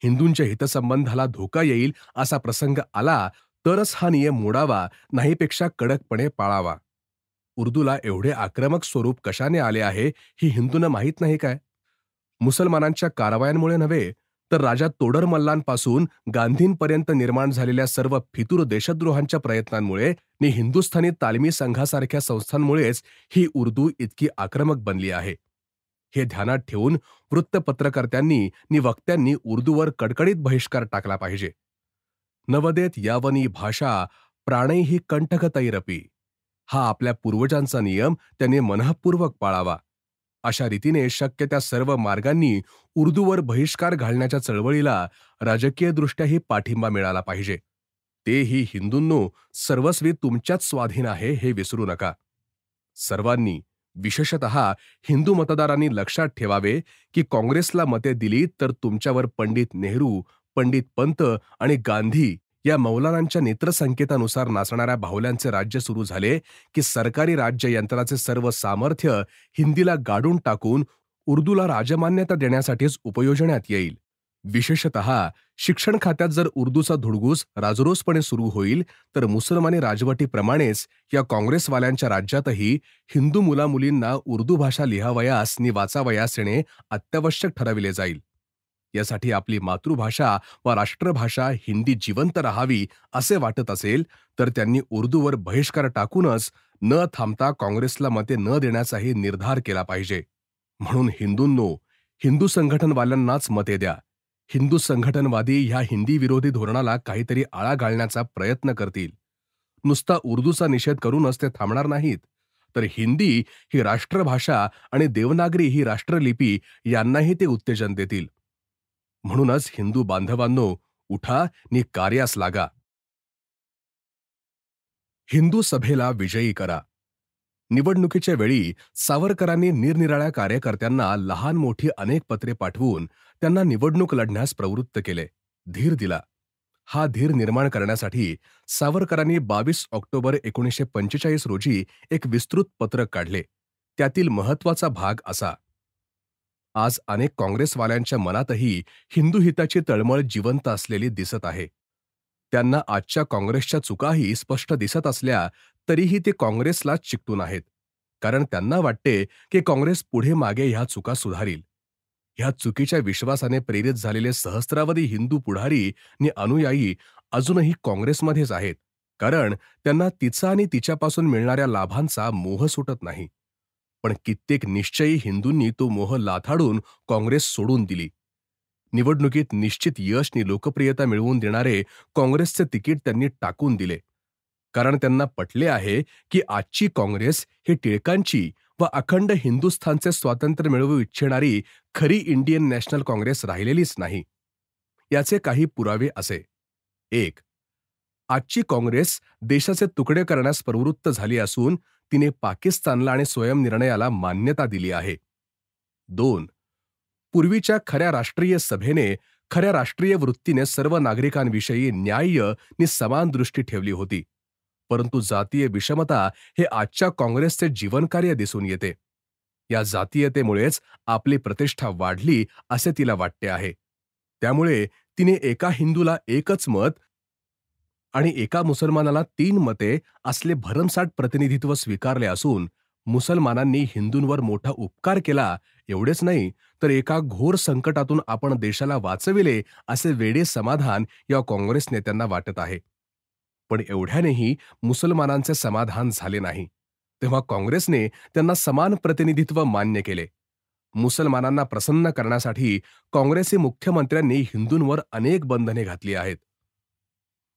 हिंदूंच्या हितसंबंधाला धोका येईल असा प्रसंग आला तरच हा नियम मोडावा, नाहीपेक्षा कडकपणे पाळावा. उर्दूला एवढे आक्रमक स्वरूप कशाने आले आहे ही हिंदूंना माहीत नाही काय? मुसलमानांच्या कारवायांमुळे नव्हे, तर राजा तोडरमल्लांपासून गांधींपर्यंत निर्माण झालेल्या सर्व फितूर देशद्रोहांच्या प्रयत्नांमुळे नि हिंदुस्थानी तालिमी संघासारख्या संस्थांमुळेच ही उर्दू इतकी आक्रमक बनली आहे. हे ध्यानात ठेवून वृत्तपत्रकर्त्यांनी नि वक्त्यांनी उर्दूवर कडकडीत बहिष्कार टाकला पाहिजे. नवदेत यावनी भाषा प्राणैहि कंठकतैरपि हा आपल्या पूर्वजांचा नियम त्यांनी मनःपूर्वक पाळावा. अशा रीतीने शक्य त्या सर्व मार्गांनी उर्दूवर बहिष्कार घालण्याच्या चळवळीला राजकीयदृष्ट्याही पाठिंबा मिळाला पाहिजे. तेही हिंदूंनो सर्वस्वी तुमच्याच स्वाधीन आहे हे विसरू नका. सर्वांनी विशेषतः हिंदू मतदारांनी लक्षात ठेवावे की काँग्रेसला मते दिली तर तुमच्यावर पंडित नेहरू, पंडित पंत आणि गांधी या मौलानांच्या नेत्रसंकेतानुसार नाचणाऱ्या बाहुल्यांचे राज्य सुरू झाले की सरकारी राज्य यंत्राचे सर्व सामर्थ्य हिंदीला गाडून टाकून उर्दूला राजमान्यता देण्यासाठीच उपयोजण्यात येईल. विशेषतः शिक्षण खात्यात जर उर्दूचा धुडगूस राजरोसपणे सुरू होईल, तर मुसलमानी राजवटीप्रमाणेच या काँग्रेसवाल्यांच्या राज्यातही हिंदू मुलामुलींना उर्दू भाषा लिहावयास नि वाचावयास येणे अत्यावश्यक ठरविले जाईल. यासाठी आपली मातृभाषा व राष्ट्रभाषा हिंदी जिवंत राहावी असे वाटत असेल, तर त्यांनी उर्दूवर बहिष्कार टाकूनच न थांबता काँग्रेसला मते न देण्याचाही निर्धार केला पाहिजे. म्हणून हिंदूंनो, हिंदू संघटनवाल्यांनाच मते द्या. हिंदू संघटनवादी ह्या हिंदी विरोधी धोरणाला काहीतरी आळा घालण्याचा प्रयत्न करतील. नुसता उर्दूचा निषेध करूनच ते थांबणार नाहीत, तर हिंदी ही राष्ट्रभाषा आणि देवनागरी ही राष्ट्रलिपी यांनाही ते उत्तेजन देतील. म्हणूनच हिंदू बांधवांनो, उठा नि कार्यास लागा. हिंदू सभेला विजयी करा. निवडणुकीच्या वेळी सावरकरांनी निरनिराळ्या कार्यकर्त्यांना लहान मोठी अनेक पत्रे पाठवून त्यांना निवडणूक लढण्यास प्रवृत्त केले, धीर दिला. हा धीर निर्माण करण्यासाठी सावरकरांनी 22 ऑक्टोबर 1945 रोजी एक विस्तृत पत्रक काढले. त्यातील महत्वाचा भाग असा: आज अनेक काँग्रेसवाल्यांच्या मनातही हिंदू हिताची तळमळ जिवंत असलेली दिसत आहे. त्यांना आजच्या काँग्रेसच्या चुकाही स्पष्ट दिसत असल्या तरीही ते काँग्रेसलाच चिकटून आहेत, कारण त्यांना वाटते की काँग्रेस पुढे मागे ह्या चुका सुधारील. ह्या चुकीच्या विश्वासाने प्रेरित झालेले सहस्त्रावधी हिंदू पुढारी नि अनुयायी अजूनही काँग्रेसमध्येच आहेत, कारण त्यांना तिचा आणि तिच्यापासून मिळणाऱ्या लाभांचा मोह सुटत नाही. पण कित्येक निश्चयी हिंदूंनी तो मोह लाथाडून काँग्रेस सोडून दिली. निवडणुकीत निश्चित यश नि लोकप्रियता मिळवून देणारे काँग्रेसचे तिकीट त्यांनी टाकून दिले, कारण त्यांना पटले आहे की आजची काँग्रेस ही टिळकांची व अखंड हिंदुस्थानचे स्वातंत्र्य मिळवू इच्छिणारी खरी इंडियन नॅशनल काँग्रेस राहिलेलीच नाही. याचे काही पुरावे असे: 1. आजची काँग्रेस देशाचे तुकडे करण्यास प्रवृत्त झाली असून तिने पाकिस्तानला आणि स्वयंनिर्णयाला मान्यता दिली आहे. 2. पूर्वीच्या खऱ्या राष्ट्रीय सभेने खऱ्या राष्ट्रीय वृत्तीने सर्व नागरिकांविषयी न्याय्य नि समान दृष्टी ठेवली होती, परंतु जातीय विषमता हे आजच्या काँग्रेसचे जीवनकार्य दिसून येते. या जातीयतेमुळेच आपली प्रतिष्ठा वाढली असे तिला वाटते आहे. त्यामुळे तिने एका हिंदूला एकच मत आणि एका मुसलमानाला 3 मते असले भरमसाठ प्रतिनिधित्व स्वीकारले असून मुसलमानांनी हिंदूंवर मोठा उपकार केला एवढेच नाही, तर एका घोर संकटातून आपण देशाला वाचविले असे वेडे समाधान या काँग्रेस नेत्यांना वाटत आहे. पण एवढ्यानेही मुसलमानांचे समाधान झाले नाही. तेव्हा काँग्रेसने त्यांना समान प्रतिनिधित्व मान्य केले. मुसलमानांना प्रसन्न करण्यासाठी काँग्रेसी मुख्यमंत्र्यांनी हिंदूंवर अनेक बंधने घातली आहेत.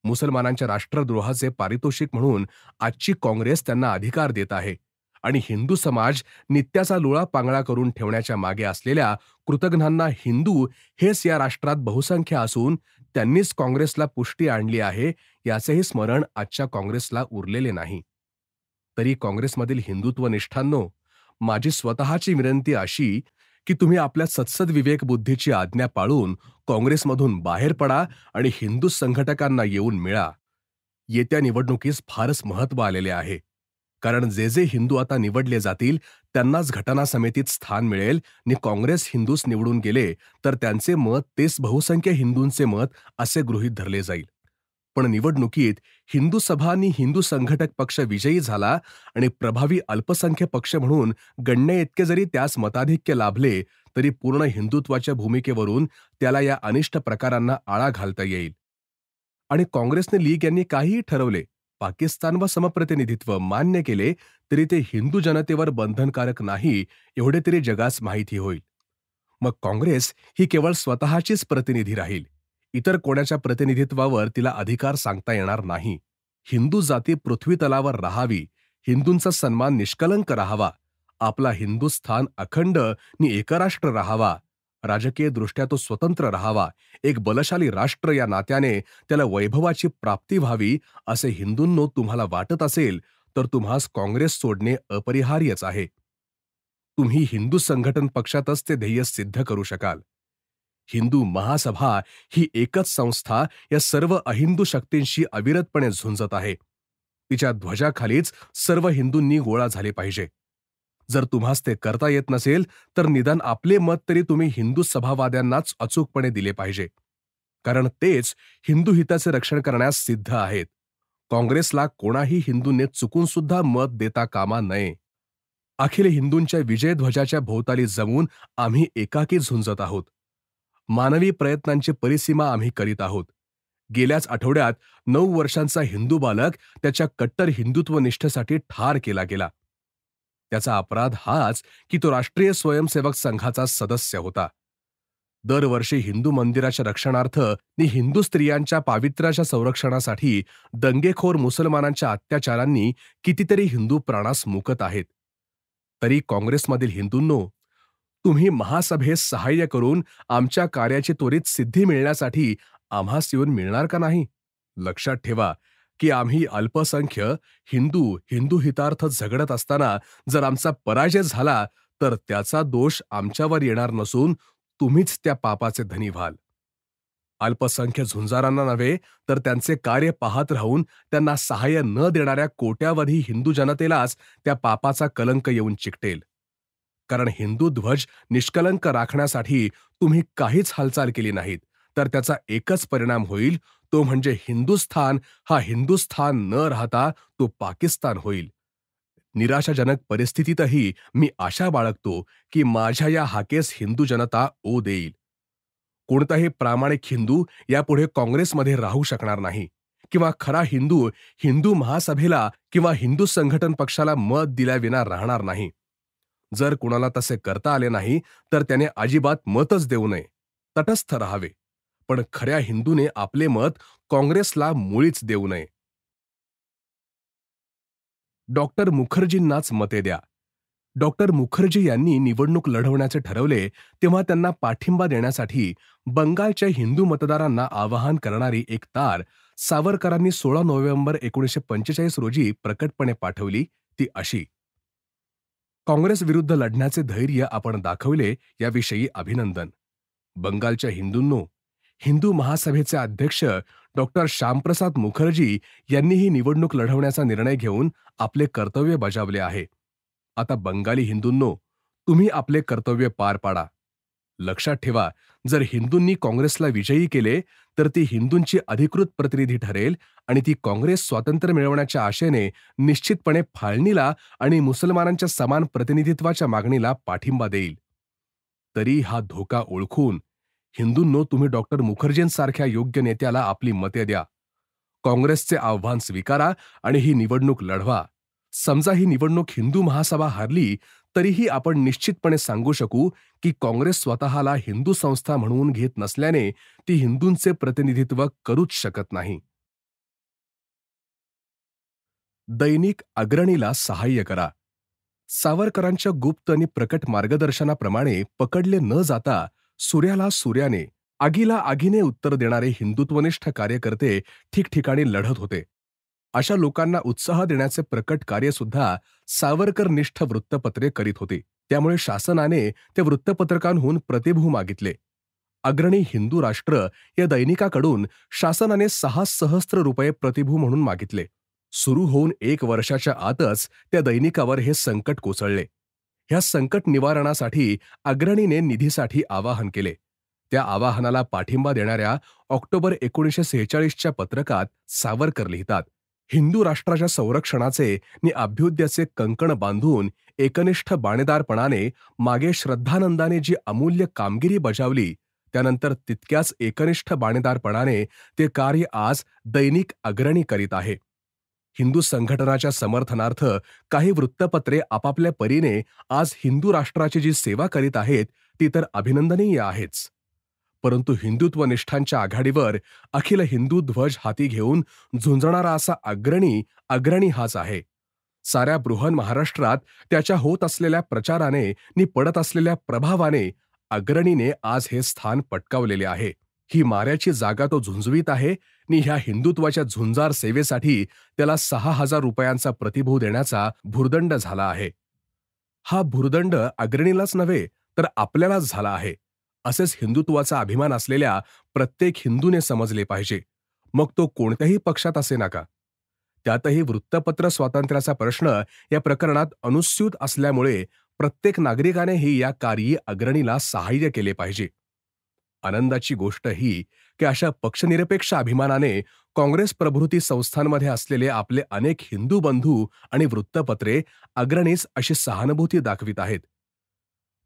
मुसलमानांच्या राष्ट्रद्रोहाचे पारितोषिक म्हणून आजची काँग्रेस त्यांना अधिकार देत आहे आणि हिंदू समाज नित्याचा लुळा पांगळा करून ठेवण्याच्या मागे असलेल्या कृतघ्नांना हिंदू हेच या राष्ट्रात बहुसंख्य असून त्यांनीच काँग्रेसला पुष्टी आणली आहे याचेही स्मरण आजच्या काँग्रेसला उरलेले नाही. तरी काँग्रेसमधील हिंदुत्वनिष्ठांनो, माझी स्वतःची विनंती अशी की तुम्ही आपल्या सत्सद विवेक बुद्धीची आज्ञा पाळून काँग्रेसमधून बाहेर पडा आणि हिंदू संघटकांना येऊन मिळा. येत्या निवडणुकीस फारच महत्त्व आलेले आहे, कारण जे जे हिंदू आता निवडले जातील त्यांनाच घटना समितीत स्थान मिळेल आणि काँग्रेस हिंदूस निवडून गेले तर त्यांचे मत तेच बहुसंख्य हिंदूंचे मत असे गृहीत धरले जाईल. पण निवडणुकीत हिंदू सभा आणि हिंदू संघटक पक्ष विजयी झाला आणि प्रभावी अल्पसंख्य पक्ष म्हणून गणनेइतके जरी त्यास मताधिक्य लाभले तरी पूर्ण हिंदुत्वाच्या भूमिकेवरून त्याला या अनिष्ट प्रकारांना आळा घालता येईल. आणि काँग्रेसने लीग यांनी काहीही ठरवले, पाकिस्तान व समप्रतिनिधित्व मान्य केले तरी ते हिंदू जनतेवर बंधनकारक नाही एवढे तरी जगास माहिती होईल. मग काँग्रेस ही केवळ स्वतःचीच प्रतिनिधी राहील. इतर कोणाच्या प्रतिनिधित्वावर तिला अधिकार सांगता येणार नाही. हिंदू जाती पृथ्वीतलावर राहावी, हिंदूंचा सन्मान निष्कलंक राहावा, आपला हिंदुस्थान अखंड नि एकराष्ट्र राहावा, राजकीय दृष्ट्या तो स्वतंत्र राहावा, एक बलशाली राष्ट्र या नात्याने त्याला वैभवाची प्राप्ती व्हावी असे हिंदूंनो तुम्हाला वाटत असेल तर तुम्हास काँग्रेस सोडणे अपरिहार्यच आहे. तुम्ही हिंदू संघटन पक्षातच ते ध्येय सिद्ध करू शकाल. हिंदू महासभा ही एकच संस्था या सर्व अहिंदू शक्तींशी अविरतपणे झुंजत आहे. तिच्या ध्वजाखालीच सर्व हिंदूंनी गोळा झाले पाहिजे. जर तुम्हास ते करता येत नसेल तर निदान आपले मत तरी तुम्ही हिंदू सभावाद्यांनाच अचूकपणे दिले पाहिजे, कारण तेच हिंदू हिताचे रक्षण करण्यास सिद्ध आहेत. काँग्रेसला कोणाही हिंदूने चुकून सुद्धा मत देता कामा नये. अखिल हिंदूंच्या विजयध्वजाच्या भोवताली जमून आम्ही एकाकी झुंजत आहोत. मानवी प्रयत्नांची परिसीमा आम्ही करीत आहोत. गेल्याच आठवड्यात 9 वर्षांचा हिंदू बालक त्याच्या कट्टर हिंदुत्व निष्ठेसाठी ठार केला गेला. त्याचा अपराध हाच की तो राष्ट्रीय स्वयंसेवक संघाचा सदस्य होता. दरवर्षी हिंदू मंदिराच्या रक्षणार्थ नि हिंदू स्त्रियांच्या पावित्र्याच्या संरक्षणासाठी दंगेखोर मुसलमानांच्या अत्याचारांनी कितीतरी हिंदू प्राणास मुकत आहेत. तरी काँग्रेसमधील हिंदूंनो, तुम्ही महासभेस सहाय्य करून आमच्या कार्याची त्वरित सिद्धी मिळण्यासाठी आम्हास येऊन मिळणार का नाही? लक्षात ठेवा की आम्ही अल्पसंख्य हिंदू हितार्थ झगडत असताना जर आमचा पराजय झाला तर त्याचा दोष आमच्यावर येणार नसून तुम्हीच त्या पापाचे धनी व्हाल. अल्पसंख्य झुंजारांना नव्हे तर त्यांचे कार्य पाहत राहून त्यांना सहाय्य न देणाऱ्या कोट्यावधी हिंदू जनतेलाच त्या पापाचा कलंक येऊन चिकटेल. कारण हिंदू ध्वज निष्कलंक राखण्यासाठी तुम्ही काहीच हालचाल केली नाहीत तर त्याचा एकच परिणाम होईल, तो म्हणजे हिंदुस्थान हा हिंदुस्थान न राहता तो पाकिस्तान होईल. निराशाजनक परिस्थितीतही मी आशा बाळगतो की माझ्या या हाकेस हिंदू जनता ओ देईल. कोणताही प्रामाणिक हिंदू यापुढे काँग्रेसमध्ये राहू शकणार नाही किंवा खरा हिंदू महासभेला किंवा हिंदू संघटन पक्षाला मत दिल्याविना राहणार नाही. जर कुणाला तसे करता आले नाही तर त्याने अजिबात मतच देऊ नये, तटस्थ राहावे. पण खऱ्या हिंदूने आपले मत काँग्रेसला मुळीच देऊ नये. डॉक्टर मुखर्जींनाच मते द्या. डॉक्टर मुखर्जी यांनी निवडणूक लढवण्याचे ठरवले तेव्हा त्यांना पाठिंबा देण्यासाठी बंगालच्या हिंदू मतदारांना आवाहन करणारी एक तार सावरकरांनी 16 नोव्हेंबर 1945 रोजी प्रकटपणे पाठवली. ती अशी: काँग्रेस विरुद्ध लढण्याचे धैर्य आपण दाखवले याविषयी अभिनंदन. बंगालच्या हिंदूंनो, हिंदू महासभेचे अध्यक्ष डॉक्टर श्यामप्रसाद मुखर्जी यांनीही निवडणूक लढवण्याचा निर्णय घेऊन आपले कर्तव्य बजावले आहे. आता बंगाली हिंदूंनो, तुम्ही आपले कर्तव्य पार पाडा. लक्षात ठेवा, जर हिंदूंनी काँग्रेसला विजयी केले तर ती हिंदूंची अधिकृत प्रतिनिधी ठरेल आणि ती काँग्रेस स्वातंत्र्य मिळवण्याच्या आशेने निश्चितपणे फाळणीला आणि मुसलमानांच्या समान प्रतिनिधित्वाच्या मागणीला पाठिंबा देईल. तरी हा धोका ओळखून हिंदूंनो, तुम्ही डॉक्टर मुखर्जींसारख्या योग्य नेत्याला आपली मते द्या. काँग्रेसचे आव्हान स्वीकारा आणि ही निवडणूक लढवा. समजा ही निवडणूक हिंदू महासभा हारली तरीही आपण निश्चितपणे सांगू शकू की काँग्रेस स्वतःला हिंदू संस्था म्हणून घेत नसल्याने ती हिंदूंचे प्रतिनिधित्व करूच शकत नाही. दैनिक अग्रणीला सहाय्य करा. सावरकरांच्या गुप्त आणि प्रकट मार्गदर्शनाप्रमाणे पकडले न जाता सूर्याला सूर्याने, आगीला आगीने उत्तर देणारे हिंदुत्वनिष्ठ कार्यकर्ते ठिकठिकाणी लढत होते. अशा लोकांना उत्साह देण्याचे प्रकट कार्य सुद्धा सावरकरनिष्ठ वृत्तपत्रे करीत होती. त्यामुळे शासनाने त्या वृत्तपत्रकांहून प्रतिभू मागितले. अग्रणी हिंदू राष्ट्र या दैनिकाकडून शासनाने 6 सहस्त्र रुपये प्रतिभू म्हणून मागितले. सुरू होऊन 1 वर्षाच्या आतच त्या दैनिकावर हे संकट कोसळले. ह्या संकट निवारणासाठी अग्रणीने निधीसाठी आवाहन केले. त्या आवाहनाला पाठिंबा देणाऱ्या ऑक्टोबर 1946च्या पत्रकात सावरकर लिहितात: हिंदू राष्ट्राच्या संरक्षणाचे नि अभ्युदयाचे कंकण बांधून एकनिष्ठ बाणेदारपणाने मागे श्रद्धानंदाने जी अमूल्य कामगिरी बजावली, त्यानंतर तितक्याच एकनिष्ठ बाणेदारपणाने ते कार्य आज दैनिक अग्रणी करीत आहे. हिंदू संघटनाच्या समर्थनार्थ काही वृत्तपत्रे आपापल्या परीने आज हिंदू राष्ट्राची जी सेवा करीत आहेत ती तर अभिनंदनीय आहेच, परंतु हिंदुत्वनिष्ठांच्या आघाडीवर अखिल हिंदू ध्वज हाती घेऊन झुंजणारा असा अग्रणी हाच आहे. साऱ्या बृहन महाराष्ट्रात त्याच्या होत असलेल्या प्रचाराने नि पडत असलेल्या प्रभावाने अग्रणीने आज हे स्थान पटकावलेले आहे. ही माऱ्याची जागा तो झुंजवीत आहे नि ह्या हिंदुत्वाच्या झुंजार सेवेसाठी त्याला 6,000 रुपयांचा प्रतिभू देण्याचा भुर्दंड झाला आहे. हा भुर्दंड अग्रणीलाच नव्हे तर आपल्यालाच झाला आहे, असेच हिंदुत्वाचा अभिमान असलेल्या प्रत्येक हिंदूने समजले पाहिजे, मग तो कोणत्याही पक्षात असे नका. त्यातही वृत्तपत्र स्वातंत्र्याचा प्रश्न या प्रकरणात अनुस्यूत असल्यामुळे प्रत्येक नागरिकानेही या कार्yi अग्रणीला सहाय्य केले पाहिजे. आनंदाची गोष्ट ही की अशा पक्षनिरपेक्ष अभिमानाने काँग्रेस प्रभृती संस्थांमध्ये असलेले आपले अनेक हिंदू बंधू आणि वृत्तपत्रे अग्रणीस अशी सहानुभूती दाखवित आहेत.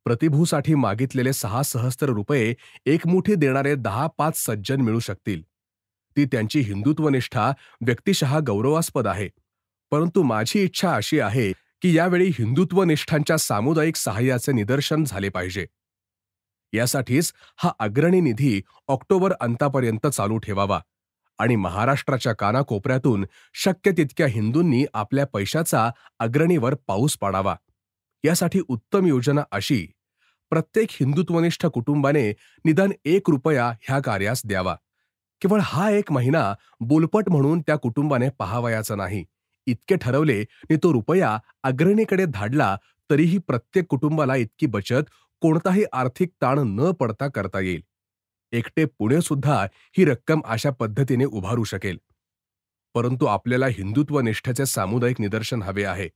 प्रतिभूसाठी मागितलेले 6 सहस्त्र रुपये एकमुठी देणारे 10-5 सज्जन मिळू शकतील. ती त्यांची हिंदुत्वनिष्ठा व्यक्तिशः गौरवास्पद आहे. परंतु माझी इच्छा अशी आहे की यावेळी हिंदुत्वनिष्ठांच्या सामुदायिक सहाय्याचे निदर्शन झाले पाहिजे. यासाठीच हा अग्रणी निधी ऑक्टोबर अंतापर्यंत चालू ठेवावा आणि महाराष्ट्राच्या कानाकोपऱ्यातून शक्य तितक्या हिंदूंनी आपल्या पैशाचा अग्रणीवर पाऊस पाडावा. यासाठी उत्तम योजना अशी, प्रत्येक हिंदुत्वनिष्ठ कुटुंबाने निदान ₹1 ह्या कार्यास द्यावा. केवळ हा एक महिना बोलपट म्हणून त्या कुटुंबाने पहावयाचा नाही. इतके ठरवले आणि तो रुपया अग्रणीकडे धाडला तरीही प्रत्येक कुटुंबाला इतकी बचत कोणताही आर्थिक ताण न पडता करता येईल. एकटे पुणे सुद्धा ही रक्कम अशा पद्धतीने उभारू शकेल. परंतु आपल्याला हिंदुत्वनिष्ठेचे सामुदायिक निदर्शन हवे आहे.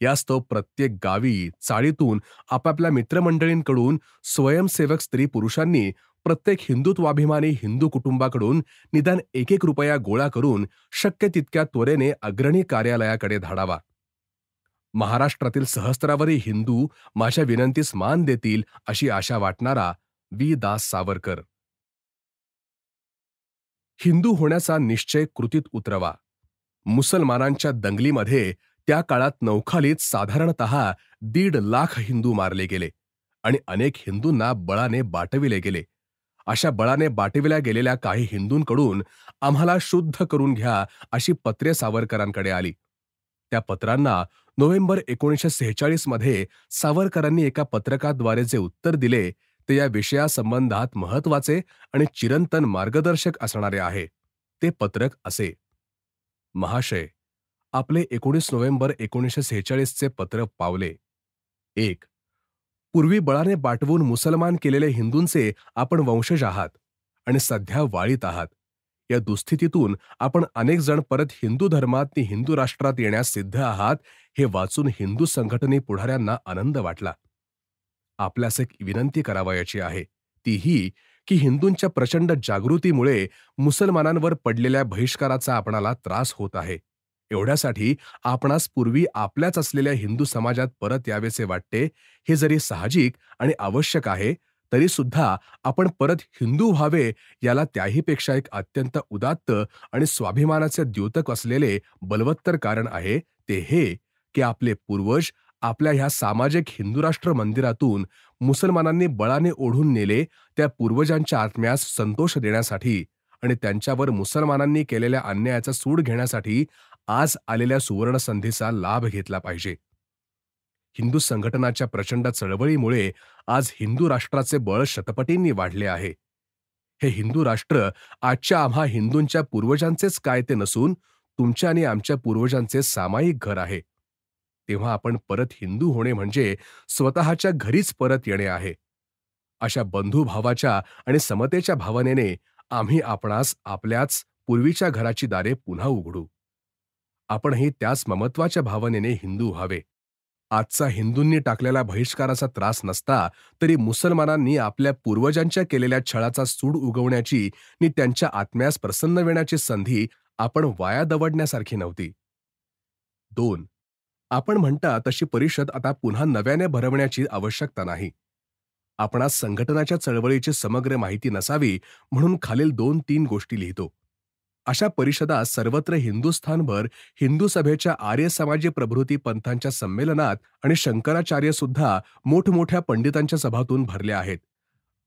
यास्तव प्रत्येक गावी, चाळीतून आपापल्या मित्रमंडळींकडून स्वयंसेवक स्त्री पुरुषांनी प्रत्येक हिंदुत्वाभिमानी हिंदू कुटुंबाकडून निदान ₹1 गोळा करून शक्य तितक्या त्वरेने अग्रणी कार्यालयाकडे धाडावा. महाराष्ट्रातील सहस्त्रावरी हिंदू माझ्या विनंतीस मान देतील अशी आशा वाटणारा वी. दास सावरकर. हिंदू होण्याचा निश्चय कृतीत उतरवा. मुसलमानांच्या दंगलीमध्ये त्या काळात नौखालीत साधारणतः 1.5 लाख हिंदू मारले गेले आणि अनेक हिंदूंना बळाने बाटविले गेले. अशा बळाने बाटविल्या गेलेल्या काही हिंदूंकडून आम्हाला शुद्ध करून घ्या अशी पत्रे सावरकरांकडे आली. त्या पत्रांना नोव्हेंबर 1946 मध्ये सावरकरांनी एका पत्रकाद्वारे जे उत्तर दिले ते या विषयासंबंधात महत्वाचे आणि चिरंतन मार्गदर्शक असणारे आहे. ते पत्रक असे: महाशय, आपले 19 नोव्हेंबर 1946 चे पत्र पावले. 1. पूर्वी बळाने बाटवून मुसलमान केलेले हिंदूंचे आपण वंशज आहात आणि सध्या वाळीत आहात. या दुस्थितीतून आपण अनेक जण परत हिंदू धर्मात हिंदू राष्ट्रात येण्यास सिद्ध आहात हे वाचून हिंदू संघटने पुढाऱ्यांना आनंद वाटला. आपल्यास एक विनंती करावयाची आहे, तीही की हिंदूंच्या प्रचंड जागृतीमुळे मुसलमानांवर पडलेल्या बहिष्काराचा आपणाला त्रास होत आहे. एवढ्यासाठी आपणास पूर्वी आपल्याच असलेल्या हिंदू समाजात परत यावेसे वाटते. हे जरी साहजिक आणि आवश्यक आहे तरी सुद्धा आपण परत हिंदू व्हावे याला त्याहीपेक्षा एक अत्यंत उदात्त आणि स्वाभिमानाचे द्योतक असलेले बलवत्तर कारण आहे. ते हे की आपले पूर्वज आपल्या ह्या सामाजिक हिंदू राष्ट्र मंदिरातून मुसलमानांनी बळाने ओढून नेले त्या पूर्वजांच्या आत्म्यास संतोष देण्यासाठी आणि त्यांच्यावर मुसलमानांनी केलेल्या अन्यायाचा सूड घेण्यासाठी आज आलेल्या सुवर्णसंधीचा लाभ घेतला पाहिजे. हिंदू संघटनाच्या प्रचंड चळवळीमुळे आज हिंदू राष्ट्राचे बळ शतपटींनी वाढले आहे. हे हिंदू राष्ट्र आजच्या आम्हा हिंदूंच्या पूर्वजांचेच काय ते नसून तुमच्या आणि आमच्या पूर्वजांचे सामायिक घर आहे. तेव्हा आपण परत हिंदू होणे म्हणजे स्वतःच्या घरीच परत येणे आहे. अशा बंधुभावाच्या आणि समतेच्या भावनेने आम्ही आपणास आपल्याच पूर्वीच्या घराची दारे पुन्हा उघडू. आपणही त्याच ममत्वाच्या भावनेने हिंदू व्हावे. आजचा हिंदूंनी टाकलेला बहिष्काराचा त्रास नसता तरी मुसलमानांनी आपल्या पूर्वजांच्या केलेल्या छळाचा सूड उगवण्याची आणि त्यांच्या आत्म्यास प्रसन्न वेण्याची संधी आपण वाया दवडण्यासारखी नव्हती. 2. आपण म्हणता तशी परिषद आता पुन्हा नव्याने भरवण्याची आवश्यकता नाही. आपणास संघटनाच्या चळवळीची समग्र माहिती नसावी म्हणून खालील 2-3 गोष्टी लिहितो. अशा परिषदा सर्वत्र हिंदुस्थानभर हिंदू सभेच्या आर्य समाजी प्रभृती पंथांच्या संमेलनात आणि शंकराचार्य सुद्धा मोठमोठ्या पंडितांच्या सभातून भरल्या आहेत.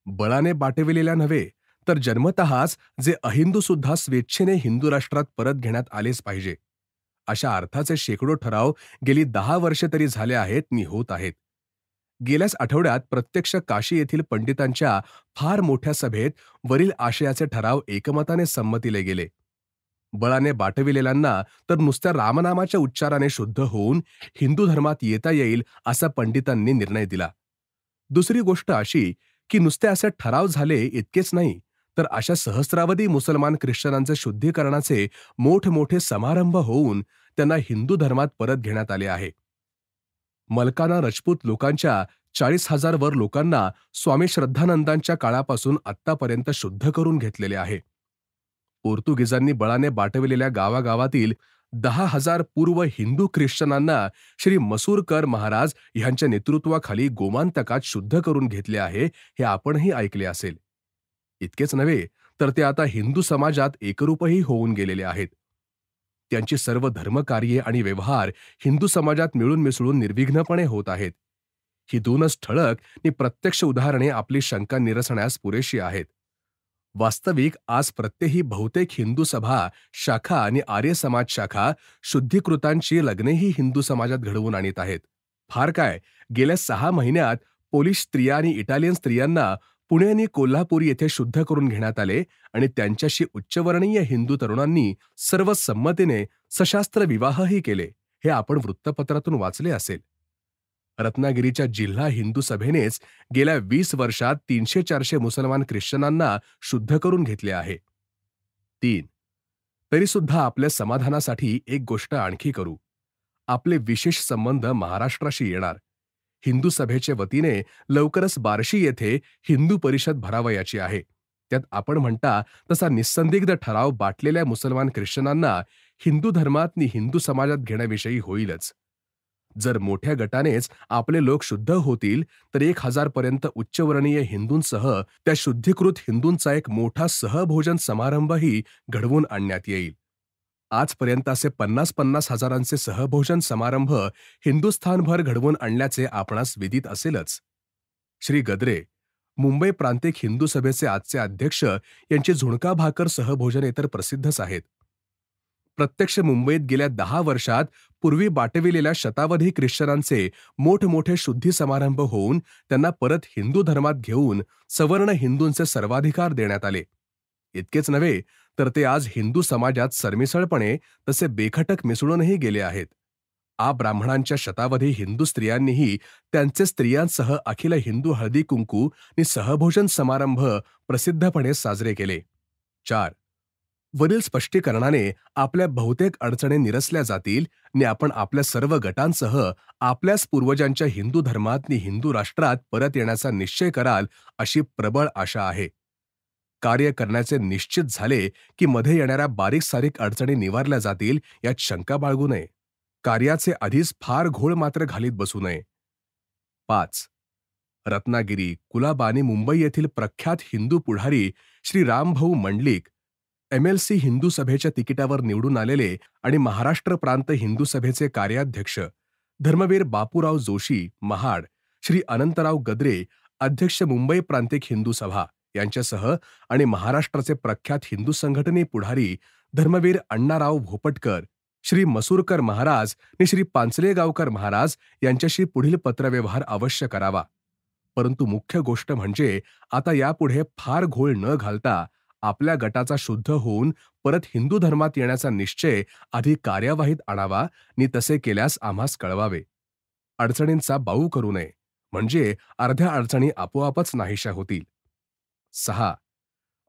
बळाने बाटविलेल्या नव्हे तर जन्मतःच जे अहिंदू सुद्धा स्वेच्छेने हिंदू राष्ट्रात परत घेण्यात आलेच पाहिजे. अशा अर्थाचे शेकडो ठराव गेली 10 वर्षे तरी झाले आहेत आणि होत आहेत. गेल्याच आठवड्यात प्रत्यक्ष काशी येथील पंडितांच्या फार मोठ्या सभेत वरील आशयाचे ठराव एकमताने संमतीले गेले. बळाने बाटविलेल्यांना तर नुसत्या रामनामाच्या उच्चाराने शुद्ध होऊन हिंदू धर्मात येता येईल असा पंडितांनी निर्णय दिला. दुसरी गोष्ट अशी की नुसते असे ठराव झाले इतकेच नाही तर अशा सहस्रावधी मुसलमान ख्रिश्चनांचे शुद्धीकरणाचे मोठमोठे समारंभ होऊन त्यांना हिंदू धर्मात परत घेण्यात आले आहे. मलकाना रजपूत लोकांच्या 40,000 वर लोकांना स्वामी श्रद्धानंदांच्या काळापासून आत्तापर्यंत शुद्ध करून घेतलेले आहे. पोर्तुगीजांनी बळाने बाटविलेल्या गावागावातील 10,000 पूर्व हिंदू ख्रिश्चनांना श्री मसूरकर महाराज ह्यांच्या नेतृत्वाखाली गोमांतकात शुद्ध करून घेतले आहे, हे आपणही ऐकले असेल. इतकेच नव्हे तर ते आता हिंदू समाजात एकरूपही होऊन गेलेले आहेत. त्यांची सर्व धर्मकार्ये आणि व्यवहार हिंदू समाजात मिळून मिसळून निर्विघ्नपणे होत आहेत. ही दोनच ठळक आणि प्रत्यक्ष उदाहरणे आपली शंका निरसण्यास पुरेशी आहेत. वास्तविक आज प्रत्येकी बहुतेक हिंदू सभा शाखा आणि आर्य समाज शाखा शुद्धीकृतांची लग्नेही हिंदू समाजात घडवून आणीत आहेत. फार काय, गेल्या 6 महिन्यात पोलिश स्त्रिया आणि इटालियन स्त्रियांना पुणे आणि कोल्हापूर येथे शुद्ध करून घेण्यात आले आणि त्यांच्याशी उच्चवर्णीय हिंदू तरुणांनी सर्व संमतीने सशास्त्र विवाहही केले, हे आपण वृत्तपत्रातून वाचले असेल. रत्नागिरीच्या जिल्हा हिंदू सभेनेच गेल्या 20 वर्षात 300-400 मुसलमान ख्रिश्चनांना शुद्ध करून घेतले आहे. 3. तरीसुद्धा आपल्या समाधानासाठी एक गोष्ट आणखी करू. आपले विशेष संबंध महाराष्ट्राशी येणार. हिंदू सभेचे वतीने लवकरच बार्शी येथे हिंदू परिषद भरावयाची आहे. त्यात आपण म्हणता तसा निस्संदिग्ध ठराव बाटलेल्या मुसलमान ख्रिश्चनांना हिंदू धर्मात आणि हिंदू समाजात घेण्याविषयी होईलच. जर मोठ्या गटानेच आपले लोक शुद्ध होतील तर 1,000 पर्यंत उच्चवर्णीय हिंदूंसह त्या शुद्धीकृत हिंदूंचा एक मोठा सहभोजन समारंभही घडवून आणण्यात येईल. आजपर्यंत असे 50-50 हजारांचे सहभोजन समारंभ हिंदुस्थानभर घडवून आणल्याचे आपणास विदित असेलच. श्री गद्रे, मुंबई प्रांतिक हिंदू सभेचे आजचे अध्यक्ष, यांचे झुणका भाकर सहभोजने तर प्रसिद्धच आहेत. प्रत्यक्ष मुंबईत गेल्या 10 वर्षात पूर्वी बाटविलेल्या शतावधी ख्रिश्चनांचे मोठमोठे शुद्धी समारंभ होऊन त्यांना परत हिंदू धर्मात घेऊन सवर्ण हिंदूंचे सर्वाधिकार देण्यात आले. इतकेच नव्हे तर ते आज हिंदू समाजात सरमिसळपणे तसे बेखटक मिसळूनही गेले आहेत. ब्राह्मणांच्या शतावधी हिंदू स्त्रियांनीही त्यांचे स्त्रियांसह अखिल हिंदू हळदी कुंकू आणि सहभोजन समारंभ प्रसिद्धपणे साजरे केले. 4. वरील स्पष्टीकरणाने आपल्या बहुतेक अडचणी निरसल्या जातील आणि आपण आपल्या सर्व गटांसह आपल्याच पूर्वजांच्या हिंदू धर्मात आणि हिंदू राष्ट्रात परत येण्याचा निश्चय कराल, अशी प्रबळ आशा आहे. कार्य करण्याचे निश्चित झाले की मध्ये येणाऱ्या बारीक सारीक अडचणी निवारल्या जातील, यात शंका बाळगू नये. कार्याचे आधीच फार घोळ मात्र घालीत बसू नये. 5. रत्नागिरी, कुलाबा आणि मुंबई येथील प्रख्यात हिंदू पुढारी श्री रामभाऊ मंडलिक, MLC हिंदू सभेच्या तिकिटावर निवडून आलेले आणि महाराष्ट्र प्रांत हिंदू सभेचे कार्याध्यक्ष धर्मवीर बापूराव जोशी महाड, श्री अनंतराव गद्रे, अध्यक्ष मुंबई प्रांतिक हिंदू सभा यांच्यासह आणि महाराष्ट्राचे प्रख्यात हिंदू संघटने पुढारी धर्मवीर अण्णाराव भोपटकर, श्री मसूरकर महाराज आणि श्री पांचलेगावकर महाराज यांच्याशी पुढील पत्रव्यवहार अवश्य करावा. परंतु मुख्य गोष्ट म्हणजे आता यापुढे फार घोळ न घालता आपल्या गटाचा शुद्ध होऊन परत हिंदू धर्मात येण्याचा निश्चय आधी कार्यवाहीत आणावा आणि तसे केल्यास आम्हास कळवावे. अडचणींचा बाऊ करू नये, म्हणजे अर्ध्या अडचणी आपोआपच नाहीशा होतील. 6.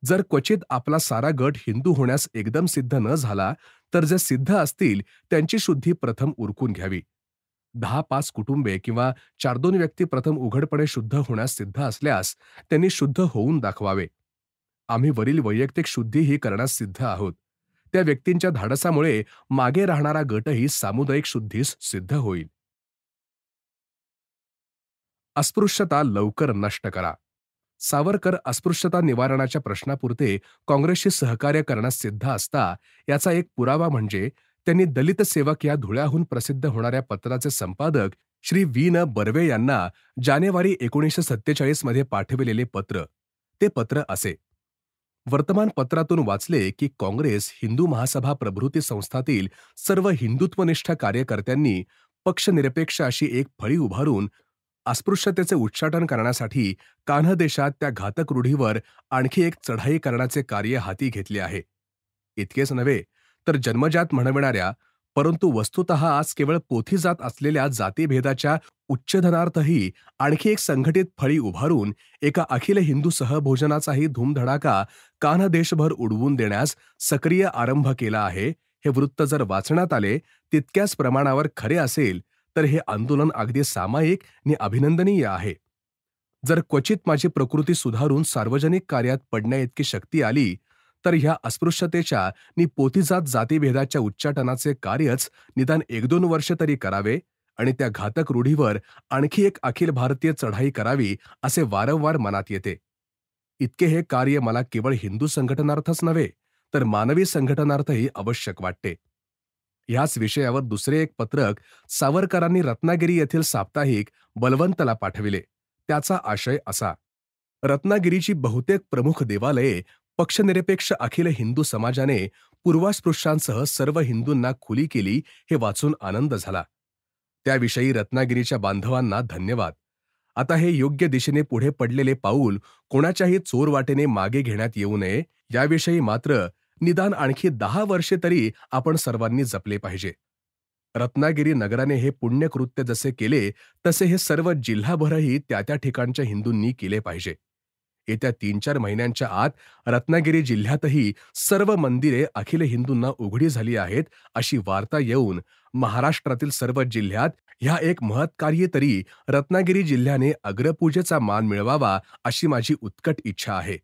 जर क्वचित आपला सारा गट हिंदू होण्यास एकदम सिद्ध न झाला तर जे सिद्ध असतील त्यांची शुद्धी प्रथम उरकून घ्यावी. 10-5 कुटुंबे किंवा 4-2 व्यक्ती प्रथम उघडपणे शुद्ध होण्यास सिद्ध असल्यास त्यांनी शुद्ध होऊन दाखवावे. आम्ही वरील वैयक्तिक शुद्धीही करण्यास सिद्ध आहोत. त्या व्यक्तींच्या धाडसामुळे मागे राहणारा गटही सामुदायिक शुद्धीस सिद्ध होईल. अस्पृश्यता लवकर नष्ट करा. सावरकर अस्पृश्यता निवारणाच्या प्रश्नापुरते काँग्रेसशी सहकार्य करण्यास सिद्ध असता याचा एक पुरावा म्हणजे त्यांनी दलित सेवक या धुळ्याहून प्रसिद्ध होणाऱ्या पत्राचे संपादक श्री V.N. बर्वे यांना जानेवारी 1947 मध्ये पाठविलेले पत्र. ते पत्र असे: वर्तमानपत्रातून वाचले की काँग्रेस हिंदू महासभा प्रभृती संस्थातील सर्व हिंदुत्वनिष्ठ कार्यकर्त्यांनी पक्षनिरपेक्ष अशी एक फळी उभारून अस्पृश्यतेचे उच्चाटन करण्यासाठी कान्हदेशात त्या घातक रूढीवर आणखी एक चढाई करण्याचे कार्य हाती घेतले आहे. इतकेच नव्हे तर जन्मजात म्हणविणाऱ्या परंतु वस्तुतः आज केवळ पोथीजात असलेल्या जातीभेदाच्या उच्चधनार्थही आणखी एक संघटित फळी उभारून एका अखिल हिंदू सहभोजनाचाही धूमधडाका कान्हदेशभर उडवून देण्यास सक्रिय आरंभ केला आहे. हे वृत्त जर वाचण्यात आले तितक्याच प्रमाणावर खरे असेल तर हे आंदोलन अगदी सामायिक आणि अभिनंदनीय आहे. जर क्वचित माझी प्रकृती सुधारून सार्वजनिक कार्यात पडण्याइतकी शक्ती आली, तर ह्या अस्पृश्यतेच्या नि पोतीजात जातीभेदाच्या उच्चाटनाचे कार्यच निदान 1-2 वर्ष तरी करावे आणि त्या घातक रूढीवर आणखी एक अखिल भारतीय चढाई करावी, असे वारंवार मनात येते. इतके हे कार्य मला केवळ हिंदू संघटनार्थच नव्हे, तर मानवी संघटनार्थही आवश्यक वाटते. ह्याच विषयावर दुसरे एक पत्रक सावरकरांनी रत्नागिरी येथील साप्ताहिक बलवंतला पाठविले. त्याचा आशय असा: रत्नागिरीची बहुतेक प्रमुख देवालये पक्षनिरपेक्ष अखिल हिंदू समाजाने पूर्वास्पृश्यांसह सर्व हिंदूंना खुली केली, हे वाचून आनंद झाला. त्याविषयी रत्नागिरीच्या बांधवांना धन्यवाद. आता हे योग्य दिशेने पुढे पडलेले पाऊल कोणाच्याही चोरवाटेने मागे घेण्यात येऊ नये, याविषयी मात्र निदान आणखी 10 वर्षे तरी आपण सर्वांनी जपले पाहिजे. रत्नागिरी नगराने हे पुण्यकृत्य जसे केले, तसे हे सर्व जिल्हाभरही त्या त्या ठिकाणच्या हिंदूंनी केले पाहिजे. येत्या 3-4 महिन्यांच्या आत रत्नागिरी जिल्ह्यातही सर्व मंदिरे अखिल हिंदूंना उघडी झाली आहेत, अशी वार्ता येऊन महाराष्ट्रातील सर्व जिल्ह्यात ह्या एक महत्कार्यी तरी रत्नागिरी जिल्ह्याने अग्रपूजेचा मान मिळवावा, अशी माझी उत्कट इच्छा आहे.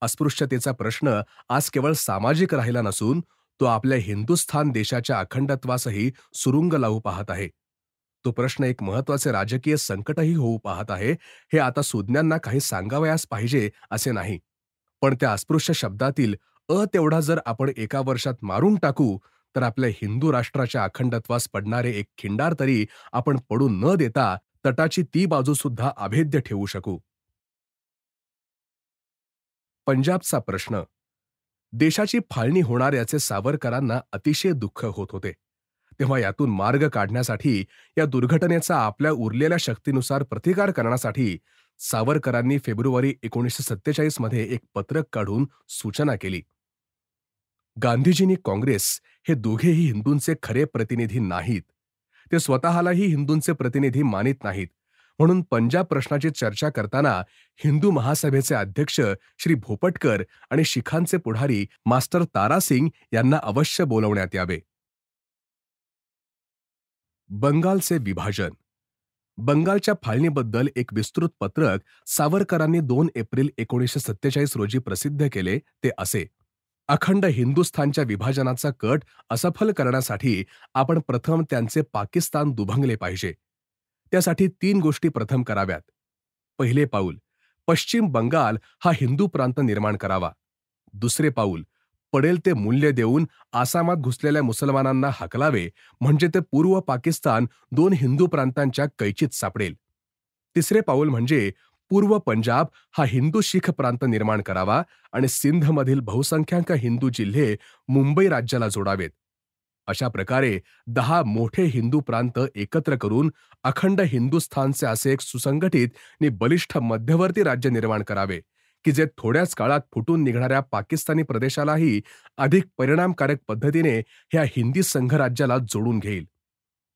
अस्पृश्यतेचा प्रश्न आज केवळ सामाजिक राहिला नसून तो आपल्या हिंदुस्थान देशाच्या अखंडत्वासही सुरुंग लावू पाहत आहे. तो प्रश्न एक महत्वाचे राजकीय संकटही होऊ पाहत आहे. हे आता सुज्ञांना काही सांगावयास पाहिजे असे नाही. पण त्या अस्पृश्य शब्दातील तेवढा जर आपण एका वर्षात मारून टाकू, तर आपल्या हिंदू राष्ट्राच्या अखंडत्वास पडणारे एक खिंडार तरी आपण पडू न देता तटाची ती बाजूसुद्धा अभेद्य ठेवू शकू. पंजाबचा प्रश्न. देशाची फाळणी होणार याचे सावरकरांना अतिशय दुःख होत होते. तेव्हा यातून मार्ग काढण्यासाठी, या दुर्घटनेचा आपल्या उरलेल्या शक्तीनुसार प्रतिकार करण्यासाठी सावरकरांनी फेब्रुवारी 1947 मध्ये एक पत्रक काढून सूचना केली. गांधीजींनी काँग्रेस हे दोघेही हिंदूंचे खरे प्रतिनिधी नाहीत. ते स्वतःलाही हिंदूंचे प्रतिनिधी मानित नाहीत. म्हणून पंजाब प्रश्नाची चर्चा करताना हिंदू महासभेचे अध्यक्ष श्री भोपटकर आणि शिखांचे पुढारी मास्टर तारासिंग यांना अवश्य बोलवण्यात यावे. बंगालचे विभाजन. बंगालच्या फाळणीबद्दल एक विस्तृत पत्रक सावरकरांनी 2 एप्रिल 1947 रोजी प्रसिद्ध केले. ते असे: अखंड हिंदुस्थानच्या विभाजनाचा कट असफल करण्यासाठी आपण प्रथम त्यांचे पाकिस्तान दुभंगले पाहिजे. त्यासाठी 3 गोष्टी प्रथम कराव्यात. पहिले पाऊल, पश्चिम बंगाल हा हिंदू प्रांत निर्माण करावा. दुसरे पाऊल, पडेल ते मूल्य देऊन आसामात घुसलेल्या मुसलमानांना हाकलावे, म्हणजे ते पूर्व पाकिस्तान 2 हिंदू प्रांतांच्या कैचीत सापडेल. तिसरे पाऊल म्हणजे पूर्व पंजाब हा हिंदू शीख प्रांत निर्माण करावा आणि सिंधमधील बहुसंख्याक हिंदू जिल्हे मुंबई राज्याला जोडावेत. अशा प्रकारे 10 मोठे हिंदू प्रांत एकत्र करून अखंड हिंदुस्थानचे असे एक सुसंघटित आणि बलिष्ठ मध्यवर्ती राज्य निर्माण करावे, की जे थोड्याच काळात फुटून निघणाऱ्या पाकिस्तानी प्रदेशालाही अधिक परिणामकारक पद्धतीने ह्या हिंदी संघराज्याला जोडून घेईल.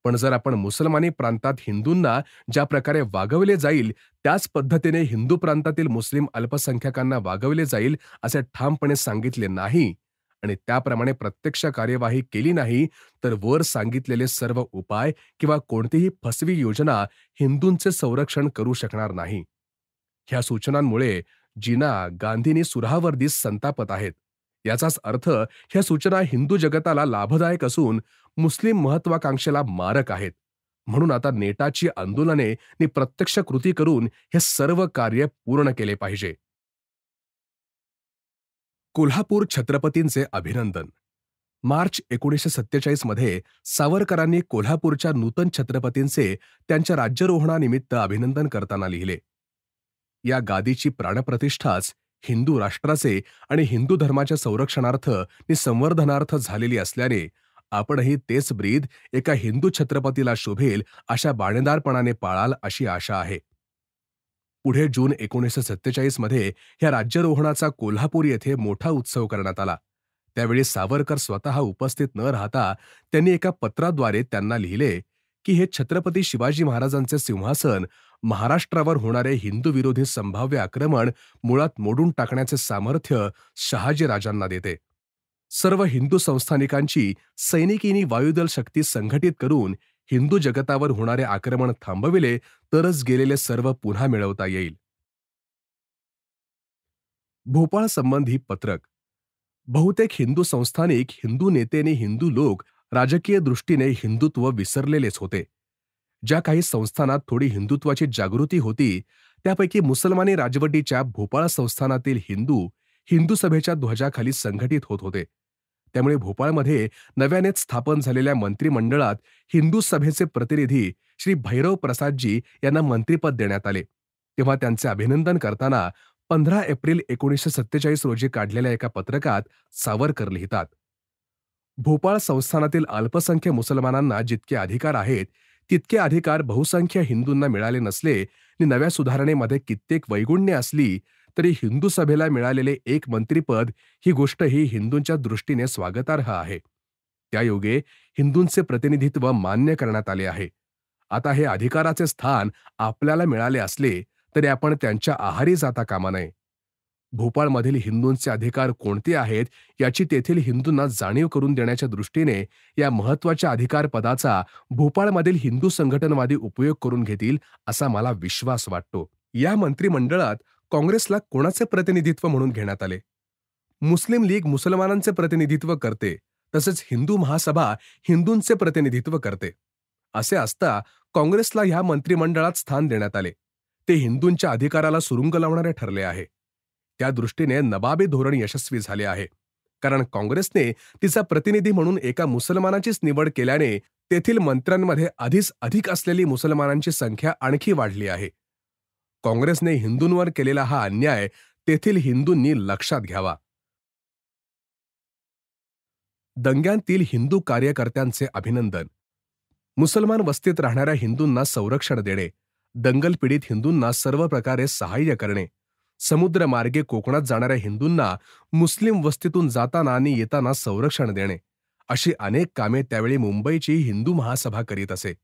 पण जर आपण मुसलमानी प्रांतात हिंदूंना ज्या प्रकारे वागवले जाईल, त्याच पद्धतीने हिंदू प्रांतातील मुस्लिम अल्पसंख्याकांना वागवले जाईल असे ठामपणे सांगितले नाही आणि त्याप्रमाणे प्रत्यक्ष कार्यवाही केली नाही, तर वर सांगितलेले सर्व उपाय किंवा कोणतीही फसवी योजना हिंदूंचे संरक्षण करू शकणार नाही. ह्या सूचनांमुळे जिना गांधींनी सुराहावर संतापत आहेत. याचाच अर्थ ह्या सूचना हिंदू जगताला लाभदायक असून मुस्लिम महत्वाकांक्षेला मारक आहेत. म्हणून आता नेटाची आंदोलने आणि प्रत्यक्ष कृती करून हे सर्व कार्य पूर्ण केले पाहिजे. कोल्हापूर छत्रपतींचे अभिनंदन. मार्च 1947 मध्ये सावरकरांनी कोल्हापूरच्या नूतन छत्रपतींचे त्यांच्या राज्यारोहणानिमित्त अभिनंदन करताना लिहिले: या गादीची प्राणप्रतिष्ठाच हिंदू राष्ट्राचे आणि हिंदू धर्माच्या संरक्षणार्थ आणि संवर्धनार्थ झालेली असल्याने आपणही तेच ब्रीद एका हिंदू छत्रपतीला शोभेल अशा बाणेदारपणाने पाळाल, अशी आशा आहे. पुढे जून 1947 मध्ये ह्या राज्यारोहणाचा कोल्हापूर येथे मोठा उत्सव करण्यात आला. त्यावेळी सावरकर स्वतः उपस्थित न राहता त्यांनी एका पत्राद्वारे त्यांना लिहिले की हे छत्रपती शिवाजी महाराजांचे सिंहासन महाराष्ट्रावर होणारे हिंदू विरोधी संभाव्य आक्रमण मुळात मोडून टाकण्याचे सामर्थ्य शहाजी राजांना देते. सर्व हिंदू संस्थानिकांची सैनिकीनी वायुदल शक्ती संघटित करून हिंदू जगतावर होणारे आक्रमण थांबविले तरच गेलेले सर्व पुन्हा मिळवता येईल. भोपाळ संबंधी पत्रक. बहुतेक हिंदू संस्थानिक, हिंदू नेते हिंदू लोक राजकीय दृष्टीने हिंदुत्व विसरलेलेच होते. ज्या काही संस्थानात थोडी हिंदुत्वाची जागृती होती, त्यापैकी मुसलमानी राजवटीच्या भोपाळ संस्थानातील हिंदू, हिंदू सभेच्या ध्वजाखाली संघटित होत होते. त्यामुळे भोपाळमध्ये नव्यानेच स्थापन झालेल्या मंत्रिमंडळात हिंदू सभेचे प्रतिनिधी श्री भैरव प्रसादजी यांना मंत्रिपद देण्यात आले. तेव्हा त्यांचे अभिनंदन करताना 15 एप्रिल 1947 रोजी काढलेल्या एका पत्रकात सावरकर लिहितात, भोपाळ संस्थानातील अल्पसंख्य मुसलमानांना जितके अधिकार आहेत, तितके अधिकार बहुसंख्य हिंदूंना मिळाले नसले आणि नव्या सुधारणेमध्ये कित्येक वैगुण्य असली तरी हिंदू सभेला मिळालेले एक मंत्रिपद ही गोष्टही हिंदूंच्या दृष्टीने स्वागतार्ह आहे. त्यायोगे हिंदूंचे प्रतिनिधित्व मान्य करण्यात आले आहे. आता हे अधिकाराचे स्थान आपल्याला मिळाले असले तरी आपण त्यांच्या आहारी जाता कामा नये. भोपाळमधील हिंदूंचे अधिकार कोणते आहेत याची तेथील हिंदूंना जाणीव करून देण्याच्या दृष्टीने या महत्त्वाच्या अधिकारपदाचा भोपाळमधील हिंदू संघटनवादी उपयोग करून घेतील असा मला विश्वास वाटतो. या मंत्रिमंडळात काँग्रेसला कोणाचे प्रतिनिधित्व म्हणून घेण्यात आले? मुस्लिम लीग मुसलमानांचे प्रतिनिधित्व करते, तसेच हिंदू महासभा हिंदूंचे प्रतिनिधित्व करते. असे असता काँग्रेसला ह्या मंत्रिमंडळात स्थान देण्यात आले. ते हिंदूंच्या अधिकाराला सुरुंग लावणारे ठरले आहे. त्या दृष्टीने नबाबी धोरण यशस्वी झाले आहे, कारण काँग्रेसने तिचा प्रतिनिधी म्हणून एका मुसलमानाचीच निवड केल्याने तेथील मंत्र्यांमध्ये आधीच अधिक असलेली मुसलमानांची संख्या आणखी वाढली आहे. काँग्रेसने हिंदूंवर केलेला हा अन्याय तेथील हिंदूंनी लक्षात घ्यावा. दंग्यांतील हिंदू कार्यकर्त्यांचे अभिनंदन. मुसलमान वस्तीत राहणाऱ्या हिंदूंना संरक्षण देणे, दंगल पीडित हिंदूंना सर्व प्रकारे सहाय्य करणे, समुद्रमार्गे कोकणात जाणाऱ्या हिंदूंना मुस्लिम वस्तीतून जाताना आणि येताना संरक्षण देणे, अशी अनेक कामे त्यावेळी मुंबईची हिंदू महासभा करीत असे.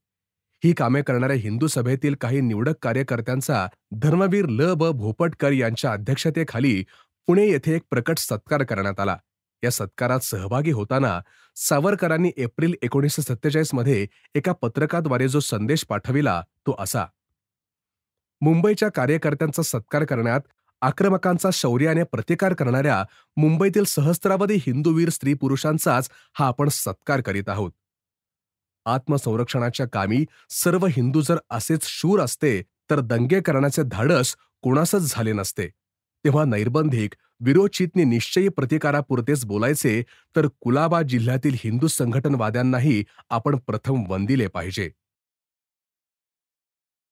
ही कामे करणाऱ्या हिंदू सभेतील काही निवडक कार्यकर्त्यांचा धर्मवीर ल. ब. भोपटकर यांच्या अध्यक्षतेखाली पुणे येथे एक प्रकट सत्कार करण्यात आला. या सत्कारात सहभागी होताना सावरकरांनी एप्रिल 1947 मध्ये एका पत्रकाद्वारे जो संदेश पाठविला तो असा, मुंबईच्या कार्यकर्त्यांचा सत्कार करण्यात आक्रमकांचा शौर्याने प्रतिकार करणाऱ्या मुंबईतील सहस्त्रावधी हिंदूवीर स्त्री पुरुषांचाच हा आपण सत्कार करीत आहोत. आत्मसंरक्षणाच्या कामी सर्व हिंदू जर असेच शूर असते तर दंगे करण्याचे धाडस कोणासच झाले नसते. तेव्हा नैर्बंधिक विरोचितनी निश्चयी प्रतिकारापुरतेच बोलायचे तर कुलाबा जिल्ह्यातील हिंदू संघटनवाद्यांनाही आपण प्रथम वंदिले पाहिजे.